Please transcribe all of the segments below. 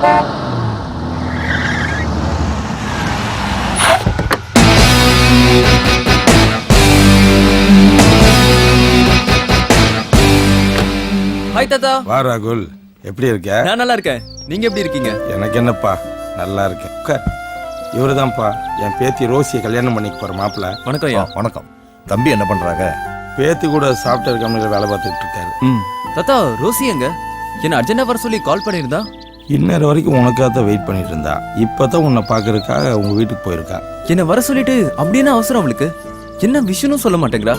Hi தாத்தா. வா ராகுல், எப்படி இருக்க? நான் நல்லா இருக்கேன். நீங்க எப்படி இருக்கீங்க? எனக்கு என்னப்பா, நல்லா இருக்கேன். இவருதான்ப்பா என் பேத்தி ரோசியை கல்யாணம் பண்ணிக்க போற மாப்பிள்ள. வணக்கம் ஐயா. வணக்கம். தம்பி என்ன பண்றாங்க? பேத்தி கூட சாஃப்ட்வேர் கம்பெனியில் வேலை பார்த்துட்டு இருக்காரு. தாத்தா, ரோசி எங்க? என்ன அர்ஜென்டா வர சொல்லி கால் பண்ணியிருந்தா? இன்னொரு வரைக்கும் உனக்காக தான் வெயிட் பண்ணிட்டு இருந்தா. இப்பதான் உன்னை பாக்குறதுக்காக உங்க வீட்டுக்கு போயிருக்கா. என்ன வர சொல்லிட்டு அப்படின்னு அவசரம் அவளுக்கு? என்ன விஷயம்னு சொல்ல மாட்டேங்கிறா.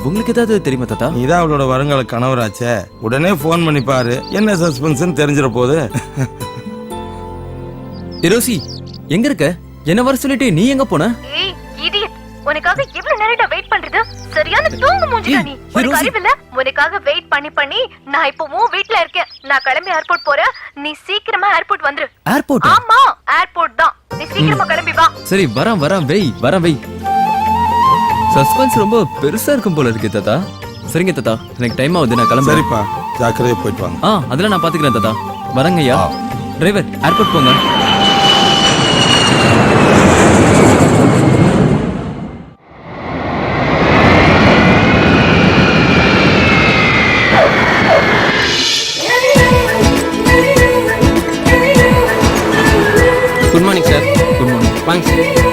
உங்களுக்கு ஏதாவது தெரியுமா தாத்தா? நீதான் அவளோட வருங்கால கணவராச்சே, உடனே போன் பண்ணி பாரு. என்ன சஸ்பென்ஸ் தெரிஞ்சிட போது. ரோசி எங்க இருக்க? என்ன வர சொல்லிட்டு நீ எங்க போன? ஏய் இடியட், உனக்காக இவ்வளவு நேரம் வெயிட் பண்றது சரியான தூங்கு மூஞ்சிடா நீ. உனக்கு அறிவில்ல? உனக்காக வெயிட் பண்ணி நான் இப்போ வீட்ல இருக்கேன். நான் கிளம்பி ஏர்போர்ட் போறேன். நீ சீக்கிரமா ஏர்போர்ட் வந்துரு. ஏர்போர்ட்? ஆமா, ஏர்போர்ட் தான். நீ சீக்கிரமா கிளம்பி வா. சரி, வரேன் வெய். சஸ்பென்ஸ் ரொம்ப பெருசா இருக்கும் போல இருக்கு தாத்தா. சரிங்க தாத்தா, எனக்கு டைம் ஆகுது, நான் கிளம்புறேன். சரிப்பா, ஜாக்கிரதையா போயிட்டு வாங்க. அதெல்லாம் நான் பாத்துக்கிறேன் தாத்தா. வரேங்க ஐயா. டிரைவர், ஏர்போர்ட் போங்க. Good morning sir. Good morning. வாங்க சார்.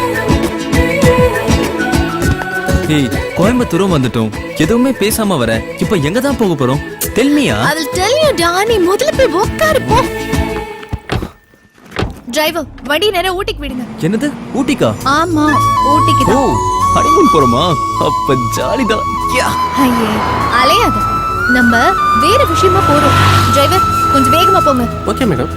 ஏய், கோயம்புத்தூரும் வந்துட்டோம். எதுவுமே பேசாம வர. இப்போ எங்க தான் போக போறோம்? Tell me. I will tell you Danny. முதல்ல போய் உட்காரு போ. டிரைவர், வண்டி நேரா ஊட்டிக்கு விடுங்க. என்னது? ஊட்டிக்கா? ஆமா, ஊட்டிக்கு ஓ, தான். ஹனிமூன் போறோமா? அப்ப ஜாலிதான். ஐயே, அலையாத. நம்ம வேற விஷயமா போறோம். டிரைவர், கொஞ்சம் வேகமா போங்க. Okay madam.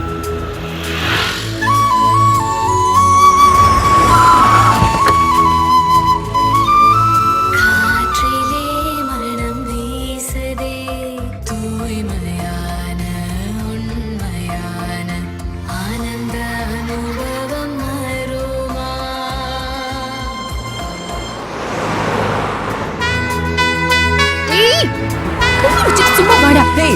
ஏய், கும்பிடுச்சு சும்மா வாடா. Hey.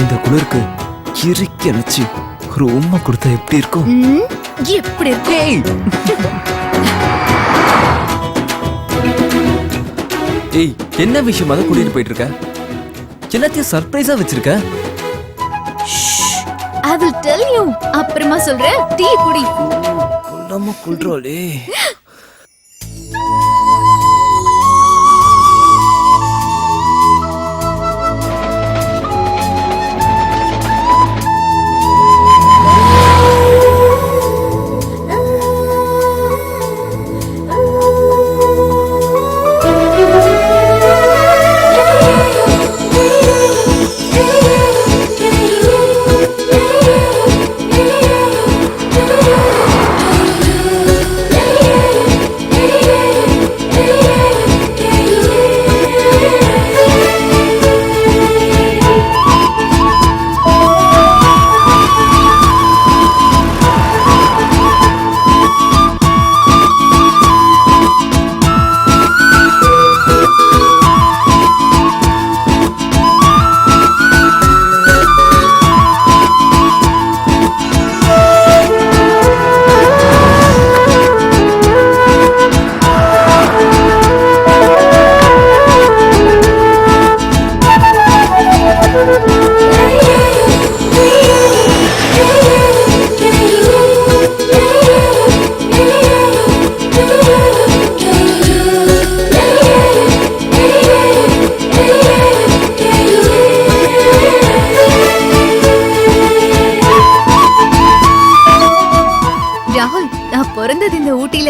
இந்த குளிருக்கு இறுக்கி அணைச்சு ஒரு உம்மை கொடுத்தா எப்படி இருக்கும்? எப்படி இருக்கு? ஏய், என்ன விஷயமா தான் கூட்டிட்டு போயிட்டு இருக்க? எல்லாத்தையும் சர்ப்ரைஸா வச்சிருக்க. I will tell you. அப்புறமா சொல்றேன். டீ குடி. கொல்லாம கொல்றாளே.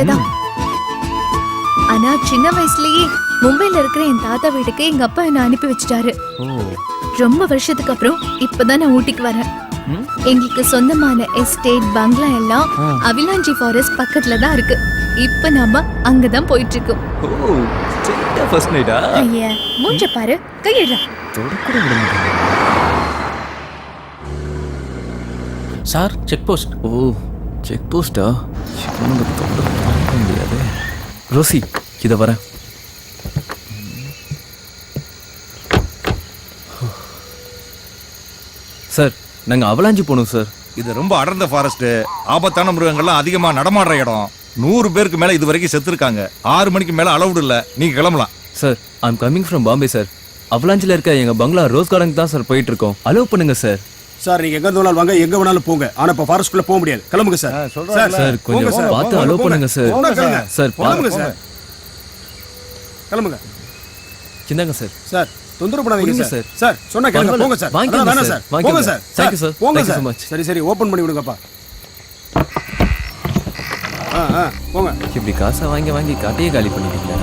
பக்கத்துல தான். ஆனா சின்ன வயசுலயே மும்பைல இருக்கிற என் தாத்தா வீட்டுக்கு எங்க அப்பா என்ன அனுப்பி வச்சுட்டாரு. ஓ ரொம்ப வருஷத்துக்கு அப்புறம் இப்பதான் நான் ஊட்டிக்கு வரேன். எங்களுக்கு சொந்தமான எஸ்டேட் பங்களா எல்லாம் அவிலாஞ்சி ஃபாரஸ்ட் பக்கத்துல தான் இருக்கு. இப்ப நாம அங்கதான் போயிட்டு இருக்கோம். ஓ செட்டா ஃபர்ஸ்ட் நைட்டா? ஐயா மூஞ்ச பாரு, கையிடுறா. தொடக்கூட விட மாட்டேன். Sir check post. ஓ செக் போஸ்டா? இவனுங்க தொட பார்க்க முடியாது. ரோசி இதை வரேன். சார் நாங்கள் அவலாஞ்சி போகணும் சார். இது ரொம்ப அடர்ந்த ஃபாரஸ்ட், ஆபத்தான மிருகங்கள்லாம் அதிகமா நடமாடுற இடம். 100 பேருக்கு மேல இது வரைக்கும் செத்துருக்காங்க. 6 மணிக்கு மேல அலவுட் இல்ல, நீங்க கிளம்பலாம். Sir I'm coming from Bombay sir. அவலாஞ்சில் இருக்க எங்கள் பங்களா ரோஸ் கார்டன் தான் சார் போயிட்டு இருக்கோம். அலோவ் பண்ணுங்க சார். சார் நீங்க எங்க இருந்தாலும் வாங்க, எங்க வேணாலும் போங்க. ஆனா இப்ப ஃபாரஸ்ட்குள்ள போக முடியாது. கிளம்புங்க சார். சார் கொஞ்சம் பார்த்து அலோவ் பண்ணுங்க சார். சார் கிளம்புங்க சார். கிளம்புங்க. சிந்தாங்க சார். சார் தொந்தரவு பண்ணாதீங்க புரியுது சார். சார். சார் சொன்னா கேளுங்க. போங்க சார். வாங்கிக்கோங்க வேணாம் சார். சார். போங்க சார். Thank you sir. போங்க Thank you so sir. much. சரி சரி ஓபன் பண்ணி விடுங்கப்பா. போங்க. இப்படி காசை வாங்கி வாங்கி காட்டையே காலி பண்ணிட்டீங்களா?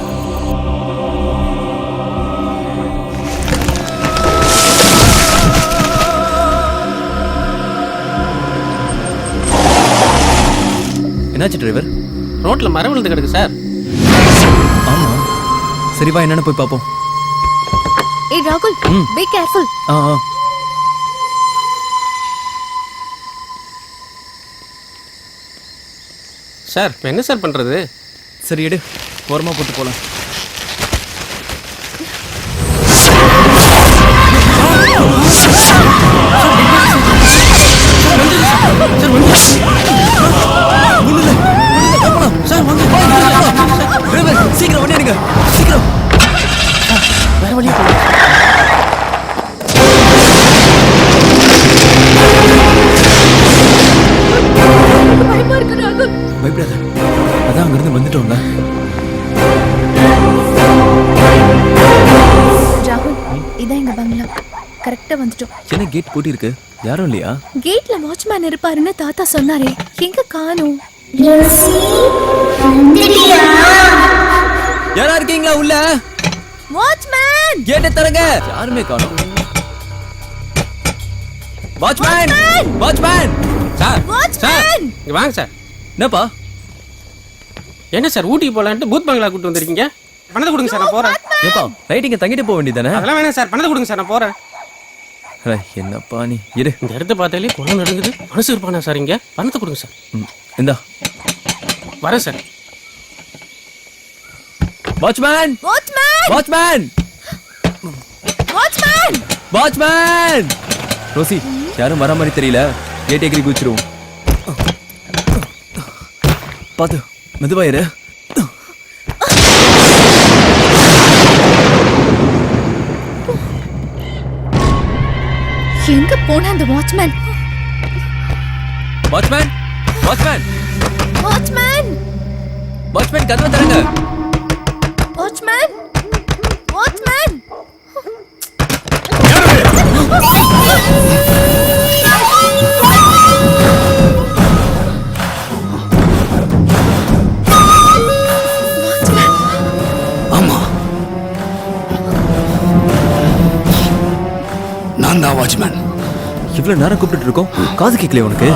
என்னாச்சு டிரைவர்? ரோட்ல மரம் விழுந்து கிடக்கு சார். ஆமா சரி வா என்னன்னு போய் பார்ப்போம். ஏய் ராகுல், பி கேர்ஃபுல். ஆ ஆ சார் இப்போ என்ன சார் பண்றது? சரி எடு, ஓரமா போட்டு போலாம். சீக்கிரம் வண்டி எடுங்க சீக்கிரம். வேற வழியா பயமா இருக்கு ராகுல். பயப்படாத, அதான் அங்கிருந்து வந்துட்டோம்ல. ராகுல் இதான் எங்க பங்களா. கரெக்டா வந்துட்டோம். என்ன கேட் பூட்டி இருக்கு? யாரும் இல்லையா? கேட்ல வாட்ச்மேன் இருப்பாருன்னு தாத்தா சொன்னாரே, எங்க காணோம்? யாரா இருக்கீங்களா உள்ள? வாட்ச்மேன் கேட்டை தரங்க. யாருமே காணோம். Watchman watchman sir. Sir watchman இங்க வாங்க சார். என்னப்பா? என்ன சார் ஊட்டிக்கு போலான்ட்டு பூத் பங்களா கூட்டு வந்திருக்கீங்க? பணத்தை கொடுங்க சார், நான் போறேன். ஏப்பா ரைட்டிங்க தங்கிட்டு போக வேண்டியதானே? அதெல்லாம் வேணாம் சார், பணத்தை கொடுங்க சார், நான் போறேன். என்னப்பா நீ இரு. இந்த இடத்த பார்த்தாலே குளம் நடுங்குது. மனசு இருப்பானா சார்? இங்க பணத்தை கொடுங்க சார். இந்தா வரேன் sir. Watchman watchman watchman watchman watchman. Rosie யாரும் வர மாதிரி தெரியல, கேட் எகிரி குச்சிருவோம். பாத்து மெதுவாயிரு. எங்க போன அந்த watchman? Watchman watchman watchman watchman கதவை தரங்க. வாட்ச்மேன் வாட்ச்மேன் ஆமா நான் தான் வாட்ச்மேன். இவ்வளவு நேரம் கூப்பிட்டு இருக்கோம், காது கேட்கலையே உனக்கு?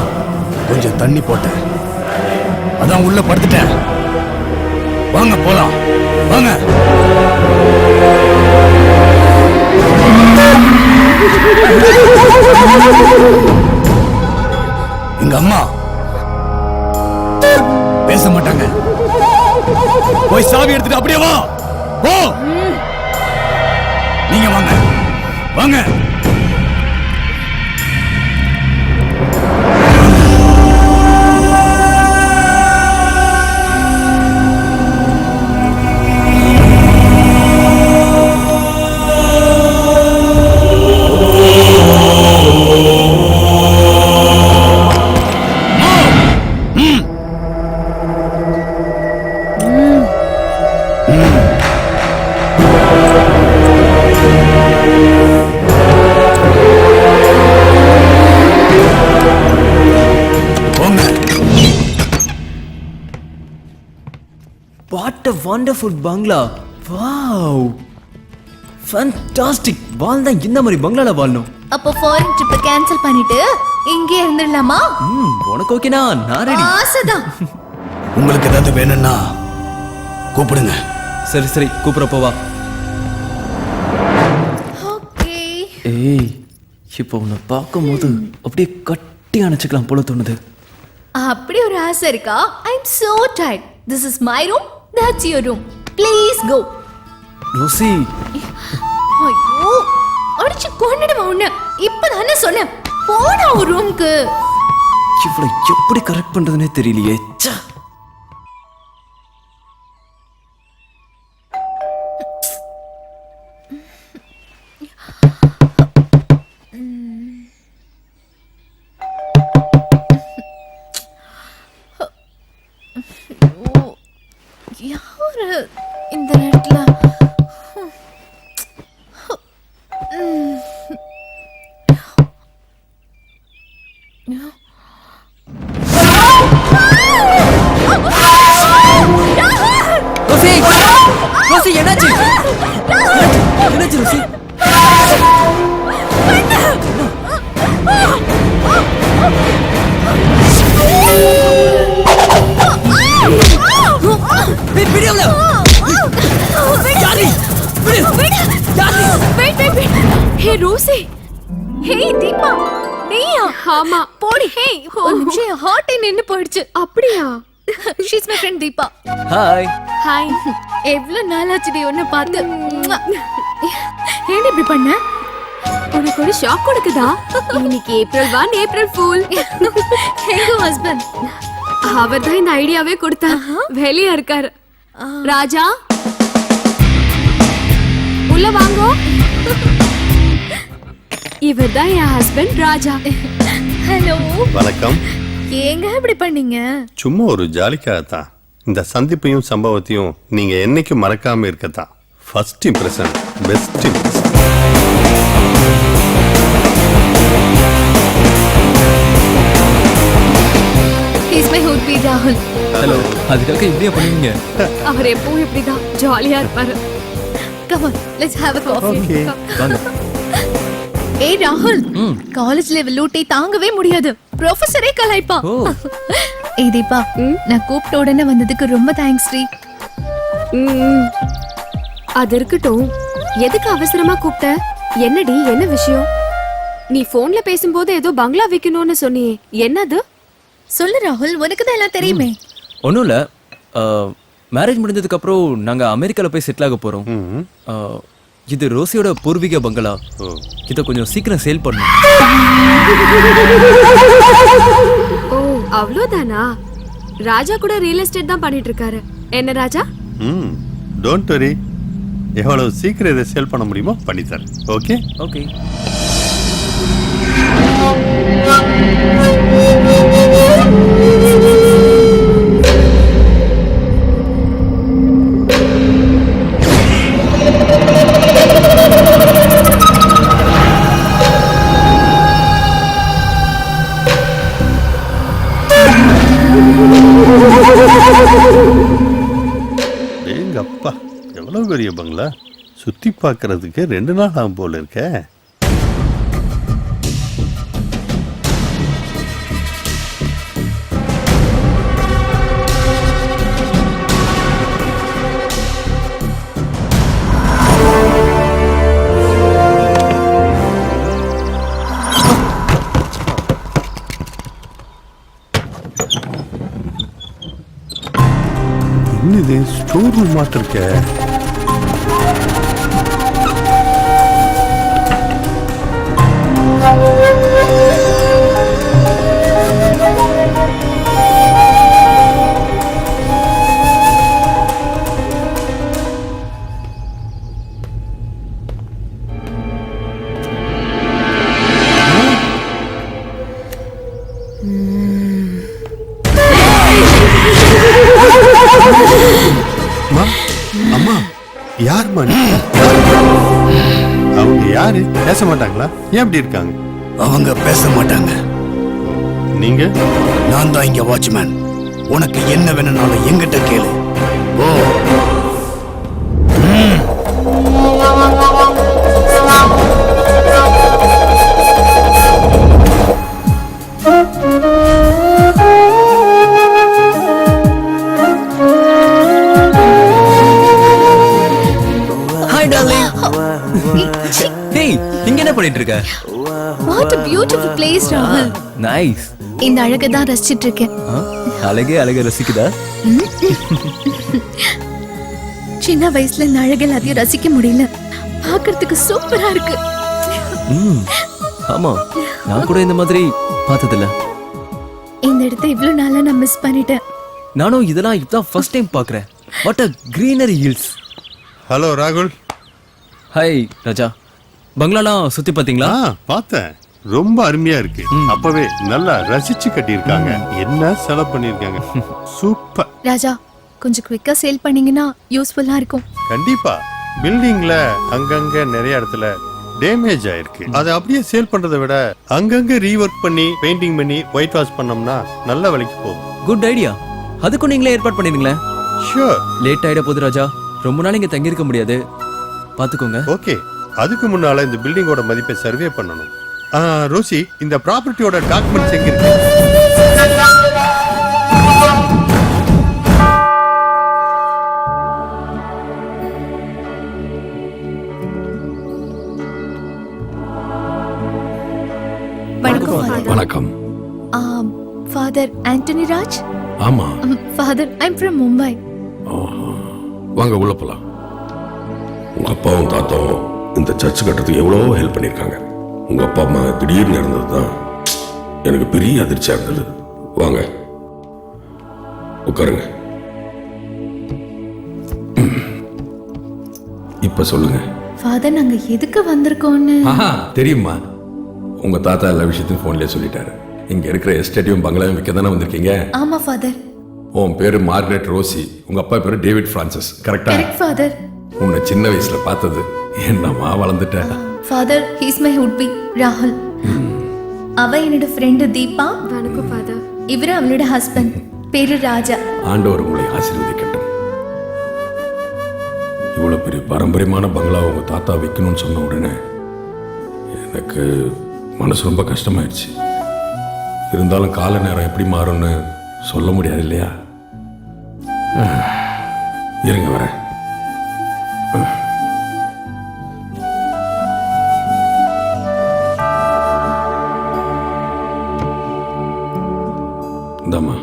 கொஞ்சம் தண்ணி போட்டேன், அதான் உள்ள படுத்துட்டேன். வாங்க போலாம் வாங்க. எங்க அம்மா பேச மாட்டாங்க. போய் சாவி எடுத்துட்டு அப்படியே வா. ஓ நீங்க வாங்க வாங்க. வண்டர்ஃபுல் பங்களா. Wow, fantastic. வாழ்ந்தா இந்த மாதிரி பங்களால வாழணும். அப்போ ஃபாரின் ட்ரிப் கேன்சல் பண்ணிட்டு இங்கே இருந்துடலாமா? உனக்கு ஓகேனா? நான் ரெடி. ஆசைதான். உங்களுக்கு ஏதாவது வேணும்னா கூப்பிடுங்க. சரி சரி, கூப்பிடுறப்போ வா. ஓகே. ஏய், இப்போ உன்னை பார்க்கும்போது அப்படியே கட்டி அணைச்சிக்கலாம் போல தோணுது. அப்படி ஒரு ஆசை இருக்கா? I am so tired. This is my room, that's your room. Please go. Rosie, ஐயோ, அடிச்சு கொன்னுடுவேன் உன்னை. இப்பதானே சொன்னேன், போடா ஒரு ரூம்க்கு. இவ்வளவு எப்படி கரெக்ட் பண்றதுனே தெரியலையே. ச்சே. யாரு இந்த நேரத்துல? ரோசி, ரோசி, என்னாச்சு? என்னாச்சு ரோசி? ஏய், விடு அவளை. யாரு? விடு. யாரு? ஹே ரோசி. ஹே தீபா, நீயா? ஆமா. போடி. ஹே, ஒரு நிமிஷம் ஹார்ட் நின்னு போயிடுச்சு. அப்படியா? She's my friend Deepa. Hi. Hi. எவ்வளவு நாளாச்சுடி உன்னை பார்த்து. ஏன் இப்படி பண்ண? உனக்கு ஒரு ஷாக் கொடுக்குதா? இன்னைக்கு ஏப்ரல் 1 ஏப்ரல் ஃபூல். எங்க ஹஸ்பண்ட்? அவர் தான் இந்த ஐடியாவே கொடுத்தார். வெளியா இருக்காரு. ராஜா, உள்ள வாங்கோ. இவர் தான் என் ஹஸ்பண்ட் ராஜா. ஹலோ. வணக்கம். ஏங்க இப்படி பண்ணீங்க? சும்மா ஒரு ஜாலிக்காகத்தான். இந்த சந்திப்பையும் சம்பவத்தையும் நீங்க என்னைக்கும் மறக்காம இருக்கத்தான். First impression best impression. He's my hubby ராகுல். ஹலோ. அதுக்காக இப்படியே பண்ணுவீங்க? அவர் எப்பவும் இப்படிதான் ஜாலியா இருப்பாரு. Come on, let's have a coffee. Okay. வாங்க. ஏய் ராகுல், காலேஜ் லெவல் லூட்டை தாங்கவே முடியாது. ப்ரொஃபசரே கலாய்ப்பா. ஓ. ஏய் தீபா, நான் கூப்பிட்ட உடனே வந்ததுக்கு ரொம்ப தேங்க்ஸ் டி. அது இருக்கட்டும், எதுக்கு அவசரமா கூப்பிட்ட? என்னடி, என்ன விஷயம்? நீ போன்ல பேசும்போது ஏதோ பங்களா விக்கணும்னு சொன்னியே, என்னது? சொல்லு ராகுல், உனக்கு தான் எல்லாம் தெரியுமே. ஒன்றும் இல்லை, மேரேஜ் முடிஞ்சதுக்கு அப்புறம் நாங்கள் அமெரிக்காவில் போய் செட்டில் ஆக போகிறோம். இது ரோசியோட பூர்வீக பங்களா. இதை கொஞ்சம் சீக்கிரம் சேல் பண்ணும். ஓ, அவ்வளோதானா? ராஜா கூட ரியல் எஸ்டேட் தான் பண்ணிட்டு இருக்காரு. என்ன ராஜா? Don't worry. எவ்வளவு சீக்கிரம் இதை சேல் பண்ண முடியுமோ பண்ணித்தரேன். Okay okay. எங்க அப்பா, எவ்வளவு பெரிய பங்களா. சுத்தி பார்க்கறதுக்கு 2 நாள் ஆகும் போல இருக்க. என்னது ஸ்டோர் ரூம் மாட்ட இருக்க? அம்மா, யாரும்மா நீ? அவங்க யாரு? பேச மாட்டாங்களா? ஏன் இப்படி இருக்காங்க? அவங்க பேச மாட்டாங்க. நீங்க? நான் தான் இங்க வாட்ச்மேன். உனக்கு என்ன வேணும்னாலும் எங்கிட்ட கேளு. ஓ. ஹேய் இங்க என்ன பண்ணிட்டு இருக்க? வாட் a beautiful place ராகுல். நைஸ். இந்த அழகை தான் ரசிச்சிட்டு இருக்கேன். அழகே ரசிக்குதா? சின்ன வயசுல இந்த அழகு எல்லாத்தையும் ரசிக்க முடியல. பார்க்கிறதுக்கு சூப்பரா இருக்கு. ஆமா நான் கூட இந்த மாதிரி பார்த்ததில்ல. இந்த இடத்தை இவ்வளவு நாளா நான் மிஸ் பண்ணிட்டேன். நானும் இதெல்லாம் இப்பதான் ஃபர்ஸ்ட் டைம் பார்க்கறேன். What a greenery hills. Hello ராகுல். ஹாய் ராஜா. பங்களாலாம் சுத்தி பாத்தீங்களா? பார்த்தேன். ரொம்ப அருமையா இருக்கு. அப்பவே நல்லா ரசிச்சு கட்டியிருக்காங்க. என்ன செலவு பண்ணிருக்காங்க. சூப்பர். ராஜா கொஞ்சம் குவிக்கா சேல் பண்ணீங்கன்னா யூஸ்ஃபுல்லா இருக்கும். கண்டிப்பா. பில்டிங்ல அங்கங்க நிறைய இடத்துல டேமேஜ் ஆயிருக்கு. அதை அப்படியே சேல் பண்றதை விட அங்கங்க ரீவொர்க் பண்ணி பெயிண்டிங் பண்ணி ஒயிட் வாஷ் பண்ணோம்னா நல்ல விலைக்கு போகும். Good idea. அதுக்கும் நீங்களே ஏற்பாடு பண்ணிருங்களேன். ஷூர். லேட் ஆயிட போகுது ராஜா. ரொம்ப நாள் இங்க தங்கி இருக்க முடியாது. பாத்துக்கோங்க. ஓகே. அதுக்கு முன்னால இந்த பில்டிங்கோட மதிப்பை சர்வே பண்ணணும். ரோசி, இந்த ப்ராப்பர்ட்டியோட டாக்குமெண்ட்ஸ் எங்க இருக்கு? வணக்கம். ஃபாதர் ஆண்டனி ராஜ். ஆமா. Father I'm from Mumbai. வாங்க உள்ள போலாம். உங்க அப்பாவும் தாத்தாவும் இந்த சர்ச் கட்டுறதுக்கு எவ்வளவோ ஹெல்ப் பண்ணிருக்காங்க. உங்க அப்பா அம்மா திடீர்னு இருந்ததுதான் எனக்கு பெரிய அதிர்ச்சியா இருந்தது. வாங்க உட்காருங்க. இப்ப சொல்லுங்க. ஃபாதர் நாங்க எதுக்கு வந்திருக்கோம்னு தெரியுமா? உங்க தாத்தா எல்லா விஷயத்தையும் போன்லயே சொல்லிட்டாரு. இங்க இருக்கிற எஸ்டேட்டையும் பங்களாவையும் விற்க தானே வந்திருக்கீங்க? ஆமா ஃபாதர். உன் பேரு மார்கரெட் ரோசி, உங்க அப்பா பேரு டேவிட் பிரான்சிஸ். கரெக்டா? Correct father. உன்னை சின்ன வயசுல பார்த்தது என்னம்மா வளர்ந்துட்ட. ஃபாதர் ஹீஸ் மை ஹுட்பி ராகுல். அவ என்னோட ஃப்ரெண்ட் தீபா. வணக்கம் ஃபாதர். இவரு அவளோட ஹஸ்பண்ட். பேரு ராஜா. ஆண்டவர் உங்களை ஆசீர்வதிக்கட்டும். இவ்வளவு பெரிய பாரம்பரியமான பங்களா உங்க தாத்தா விற்கணும்னு சொன்ன உடனே எனக்கு மனசு ரொம்ப கஷ்டமாயிடுச்சு. இருந்தாலும் கால நேரம் எப்படி மாறும்னு சொல்ல முடியாது இல்லையா? இருங்க வரேன். இந்தாம்மா,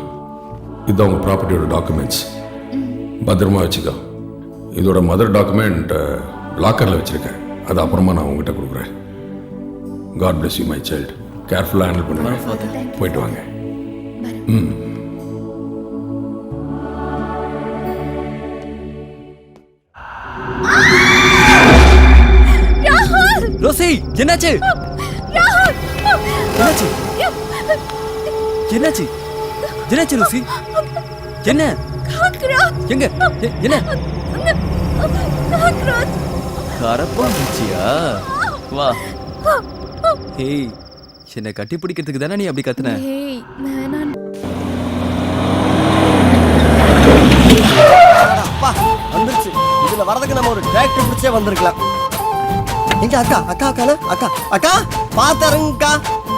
இதுதான் உங்க ப்ராப்பர்ட்டியோட டாக்குமெண்ட்ஸ். பத்திரமா வச்சுக்கோ. இதோட மதர் டாக்குமெண்ட் லாக்கர்ல வச்சிருக்கேன். அது அப்புறமா நான் உங்ககிட்ட கொடுக்குறேன். God bless you, my child. கேர்ஃபுல்லா ஹேண்டில் பண்ணுங்க. போயிட்டு வாங்க. ரோசி என்னாச்சு? என்னாச்சு? என்னாச்சு? என்னாச்சு ரோசி? என்ன? எங்க? என்ன? கரப்பாம்பூச்சியா? வா. ஹேய், என்னை கட்டி பிடிக்கிறதுக்கு தானே நீ அப்படி கத்துன? வந்துருச்சு. இதுல வரதுக்கு நம்ம ஒரு டிராக்டர் பிடிச்சே வந்திருக்கலாம். எங்க அக்கா அக்கா அக்கா அக்கா அக்கா பாத்தருங்கக்கா.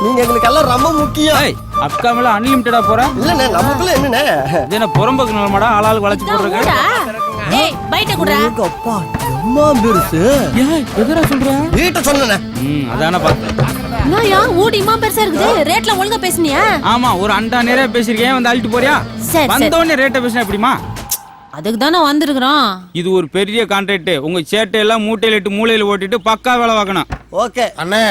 நீங்க எங்களுக்கு எல்லாம் ரொம்ப முக்கியம். அக்கா மேல அன்லிமிட்டடா போற? இல்லண்ணே நமக்குள்ள என்னண்ணே இது என்ன புறம்போக்கு நிலமாடா ஆளாளுக்கு வளைச்சு போடுறீங்க? ஏய் பைட்ட குடுறா. அப்பா எம்மா பெருசு. ஏய் எதுடா சொல்ற? வீட்டை சொன்னேனே. அதானே பார்த்தேன். நாயா ஊடி இம்மா பெருசா இருக்குது. ரேட்ல ஒழுங்கா பேசுனியா? ஆமா ஒரு அண்டா நிறைய பேசிருக்கேன். வந்து அழிட்டு போறியா? வந்தவனே ரேட்ட பேசினா எப்படிமா? அதுக்கு தானே வந்திருக்கிறோம். இது ஒரு பெரிய கான்ட்ராக்ட். உங்க சேட்டை எல்லாம் மூட்டையில இட்டு மூளையில ஓட்டிட்டு பக்கா வேலை பார்க்கணும். ஓகே அண்ணே.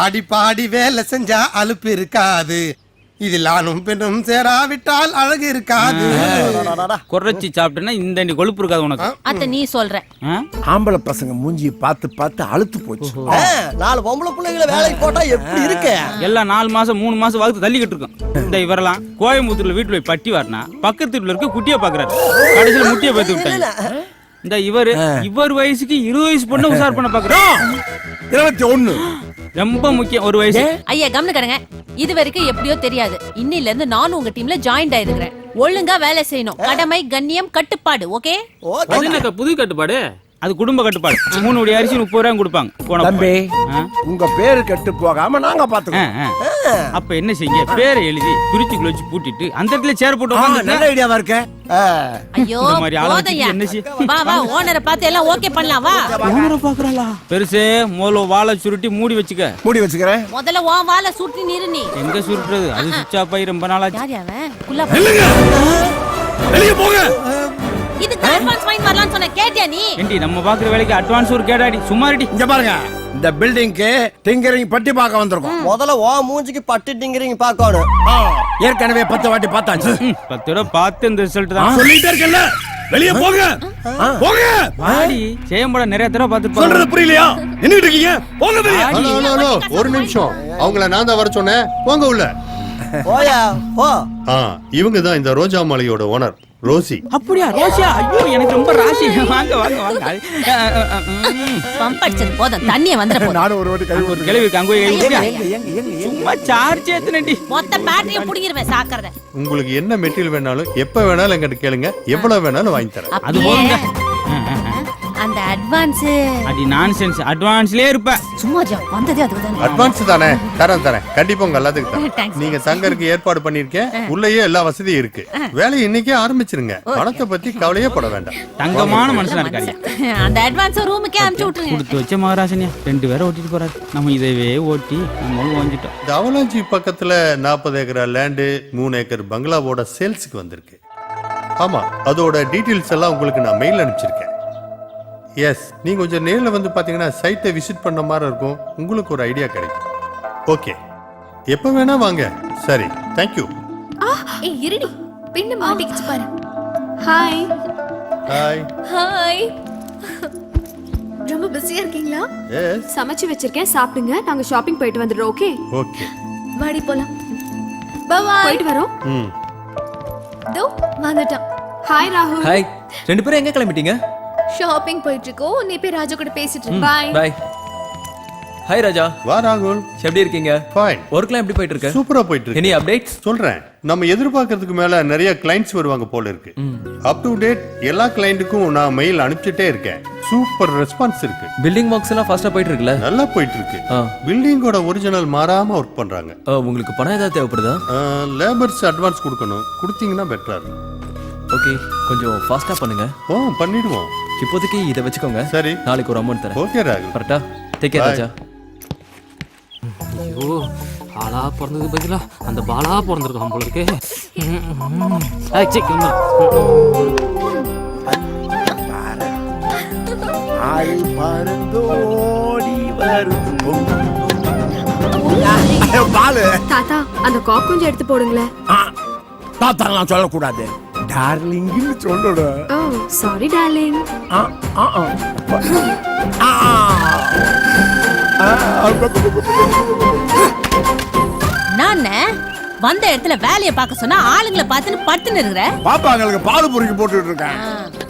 ஆடி பாடி வேலை செஞ்சா அலுப்பு இருக்காது. இதில் ஆணும் பெண்ணும் சேராவிட்டால் அழகு இருக்காது. குறைச்சி சாப்பிட்டேன்னா இந்த கொழுப்பு இருக்காது உனக்கு. அத்த நீ சொல்ற. ஆம்பளை பசங்க மூஞ்சியை பார்த்து பார்த்து அழுத்து போச்சு. 4 பொம்பளை பிள்ளைகளை வேலைக்கு போட்டா எப்படி இருக்கு? எல்லாம் 4 மாசம் 3 மாசம் வகுத்து தள்ளிக்கிட்டு இருக்கும். இந்த இவரெல்லாம் கோயம்புத்தூர்ல வீட்டுல போய் பட்டி வாட்டினா பக்கத்து வீட்டுல இருக்க குட்டியை பாக்குறாரு. கடைசியில முட்டியை பார்த்து விட்டாங்க. இந்த இவர் வயசுக்கு 20 வயசு பொண்ணு உசார் பண்ண பாக்குறோம். 21 ரொம்ப முக்கியம். ஒரு வயசு. ஐயா கவனிக்கறங்க. இது வரைக்கும் எப்படியோ தெரியாது. இன்னில இருந்து நானும் உங்க டீம்ல ஜாயின் ஆயிருக்கிறேன். ஒழுங்கா வேலை செய்யணும். கடமை கண்ணியம் கட்டுப்பாடு. ஓகே? அது என்ன புது கட்டுப்பாடு? அது குடும்ப கட்டுப்பாடு. 3 அரிசி 30 ரூபாய் கொடுப்பாங்க. தம்பி உங்க பேரு கெட்டு போகாம நாங்க பாத்துக்கோம். அப்ப என்ன செய்யுங்க, பேரை எழுதி குறிச்சுக்குள்ள வச்சு பூட்டிட்டு அந்த இடத்துல சேர் போட்டு உட்கார்ந்துருங்க. நல்ல ஐடியாவா இருக்க. ஐயோ இந்த மாதிரி ஆளை போதையா. வச்சுட்டு என்ன செய்ய? வா வா ஓனரை பார்த்து எல்லாம் ஓகே பண்ணலாம் வா. ஓனரை பாக்குறாளா? பெருசே முதல்ல வாழை சுருட்டி மூடி வச்சுக்க. மூடி வச்சுக்கிறேன். முதல்ல உன் வாழை சுருட்டி நிறு நீ. எங்க சுருட்டுறது? அது சுவிட்ச் ஆஃப் ஆகி ரொம்ப நாளாச்சு. யார் அவன்? குல்லா வெளியே போங்க. இதுக்கு அட்வான்ஸ் ஃபைன் வரலாம்னு சொன்ன கேட்டியா நீ? ஏண்டி நம்ம பாக்குற வேலைக்கு அட்வான்ஸ் ஒரு கேடாடி சும்மாடி. இங்க பாருங்க, இந்த பில்டிங்க்கு டிங்கரிங் பட்டி பார்க்க வந்திருக்கோம். முதல்ல ஓ மூஞ்சிக்கு பட்டுட்டிங்கிறீங்க பார்க்கணும். ஏற்கனவே 10 வாட்டி பார்த்தாச்சு. 10 தடவை பார்த்து இந்த ரிசல்ட் தான். சொல்லிட்டே இருக்கல, வெளியே போங்க. போங்க. பாடி சேம்பட நிறைய தடவை பார்த்து சொல்றது புரியலையா? என்னிட்டு இருக்கீங்க? போங்க வெளியே. ஹலோ ஹலோ ஹலோ, ஒரு நிமிஷம். அவங்கள நான் தான் வர சொன்னேன். போங்க உள்ள. ஓயா ஓ. இவங்க தான் இந்த ரோஜா மாலையோட ஓனர் ரோசி. அப்படியா? ரோசியா? ஐயோ எனக்கு ரொம்ப ராசி. வாங்க வாங்க வாங்க. பம்ப் அடிச்சது போதும், தண்ணிய வந்துற போதும். நானும் ஒரு வாட்டி கை ஒரு கிளவி இருக்கு அங்க போய் சும்மா சார்ஜ் ஏத்துனடி. மொத்த பேட்டரிய புடிங்கிருவேன் சாக்கறத. உங்களுக்கு என்ன மெட்டீரியல் வேணாலும் எப்ப வேணாலும் எங்கிட்ட கேளுங்க, எவ்வளவு வேணாலும் வாங்கி தரேன். அது போதுங்க. அந்த அட்வான்ஸ் அடி நான்சென்ஸ். அட்வான்ஸ்லயே இருப்ப. சும்மா ஜா வந்ததே அதுக்கு தான். அட்வான்ஸ் தானே, தரேன் தரேன். கண்டிப்பா உங்க எல்லாத்துக்கும் தரேன். Thanks. நீங்க தங்கருக்கு ஏற்பாடு பண்ணிருக்கேன். உள்ளேயே எல்லா வசதியும் இருக்கு. வேலையை இன்னைக்கே ஆரம்பிச்சிருங்க. பணத்தை பத்தி கவலையே பட வேண்டாம். தங்கமான மனுஷனா இருக்காரு. அந்த அட்வான்ஸ் ரூமுக்கே அனுப்பிச்சு விட்டுருங்க. கொடுத்து வச்ச மகாராசனியா 2 பேரை ஓட்டிட்டு போறாரு. நம்ம இதவே ஓட்டி நம்ம வாங்கிட்டோம். இந்த அவலாஞ்சி பக்கத்துல 40 ஏக்கர் லேண்டு, 3 ஏக்கர் பங்களாவோட சேல்ஸுக்கு வந்திருக்கு. ஆமா, அதோட டீடைல்ஸ் எல்லாம் உங்களுக்கு நான் மெயில் அனுப்பிச்சிருக்கேன். எஸ், நீங்க கொஞ்சம் நேர்ல வந்து பாத்தீங்கன்னா சைட்டை விசிட் பண்ண மாதிரி இருக்கும். உங்களுக்கு ஒரு ஐடியா கிடைக்கும். ஓகே, எப்ப வேணா வாங்க. சரி, தேங்க்யூ. ஏய் இருடி, பின்ன மாட்டிக்கிச்சு பாரு. ஹாய். ஹாய். ஹாய். ரொம்ப பிஸியா இருக்கீங்களா? எஸ். சமைச்சு வச்சிருக்கேன், சாப்பிடுங்க. நாங்க ஷாப்பிங் போயிட்டு வந்துடுறோம். ஓகே? ஓகே. வாடி போலாம். பாய். போயிட்டு வரோம். ம். தோ வந்துட்டான். ஹாய் ராகுல். ஹாய். 2 பேரும் எங்க கிளம்பிட்டீங்க? ஷாப்பிங் போயிட்டு இருக்கோம். நீ போய் ராஜா கூட பேசிட்டு இரு. பாய். பை. ஹாய் ராஜா. வா ராகுல். எப்படி இருக்கீங்க? ஃபைன். ஒர்க்லாம் எப்படி போயிட்டு இருக்கு? சூப்பரா போயிட்டு இருக்கு. Any updates? சொல்றேன். நம்ம எதிர்பார்க்கறதுக்கு மேல நிறைய கிளைண்ட்ஸ் வருவாங்க போல இருக்கு. அப் டு டேட் எல்லா கிளைண்ட்டுக்கும் நான் மெயில் அனுப்பிச்சிட்டே இருக்கேன். சூப்பர் ரெஸ்பான்ஸ் இருக்கு. பில்டிங் ஒர்க்ஸ் எல்லாம் ஃபாஸ்டா போயிட்டு இருக்குல்ல? நல்லா போயிட்டு இருக்கு. பில்டிங்கோட ஒரிஜினல் மாறாம ஒர்க் பண்றாங்க. உங்களுக்கு பணம் ஏதாவது தேவைப்படுதா? லேபர்ஸ் அட்வான்ஸ் கொடுக்கணும். கொடுத்தீங்கன்னா பெட்டரா இருக்கும். ஓகே, கொஞ்சம் ஃபாஸ்டா பண்ணுங்க. ஓ, பண்ணிடுவோம். இப்போதைக்கு இதை வச்சுக்கோங்க. சரி, நாளைக்கு ஒரு அமௌண்ட் தரேன். ஓகே ராகுல். கரெக்டா? டேக் கேர் ராஜா. ஐயோ, ஆளா பிறந்தது பதிலா அந்த பாலா பிறந்திருக்கான் போல இருக்கே. தாத்தா, அந்த காக் கொஞ்சம் எடுத்து போடுங்களேன். தாத்தாலாம் சொல்லக்கூடாது, டார்லிங்னு சொல்லணும். ஓ சாரி டார்லிங். நான் வந்த இடத்துல வேலையை பார்க்க சொன்னா ஆளுங்களை பார்த்துன்னு படுத்துன்னு இருக்கிற. பாப்பாங்களுக்கு பால் பொறுக்கி போட்டுட்டு இருக்கேன்.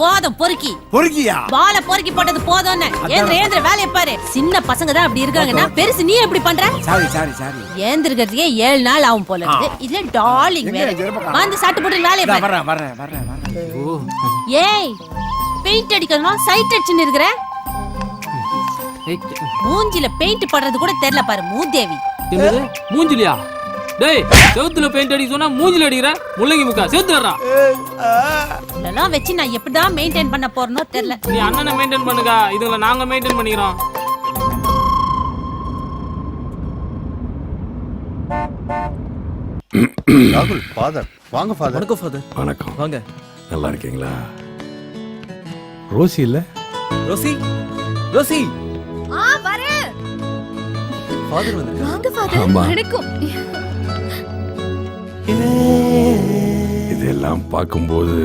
போதும் பொறுக்கி. பொறுக்கியா? பால பொறுக்கி போட்டது போதும்னு. ஏந்திர வேலையை பாரு. சின்ன பசங்க தான் அப்படி இருக்காங்கன்னா பெருசு நீ எப்படி பண்ற? Sorry sorry sorry. ஏந்திரக்கிறதுக்கே 7 நாள் ஆகும் போல இருக்கு. இது டார்லிங் வேற. வந்து சட்டு போட்டு வேலையை பாரு. வரேன் வரேன் வரேன் வரேன். ஏய், பெயிண்ட் அடிக்கணும் சைட் அடிச்சுன்னு இருக்கிற. மூஞ்சில பெயிண்ட் படுறது கூட தெரியல பாரு மூதேவி. மூஞ்சிலியா? டேய், செவுத்துல பெயிண்ட் அடிக்க சொன்னா மூஞ்சில அடிக்கிற. முள்ளங்கி முக்கா செவுத்து வர்றா. இதெல்லாம் வச்சு நான் எப்படிதான் மெயின்டைன் பண்ண போறனோ தெரியல. நீ அண்ணனை மெயின்டைன் பண்ணுங்க, இதுல நாங்க மெயின்டைன் பண்ணிக்கிறோம். ராகுல், ஃபாதர். வாங்க ஃபாதர். வணக்கம் ஃபாதர். வணக்கம். வாங்க. நல்லா இருக்கீங்களா? ரோசி இல்ல? Rousey, Rousey. வரேன். ஃபாதர் வந்திருக்காங்க. வாங்க ஃபாதர். ஆமா. வணக்கம். இதெல்லாம் பார்க்கும்போது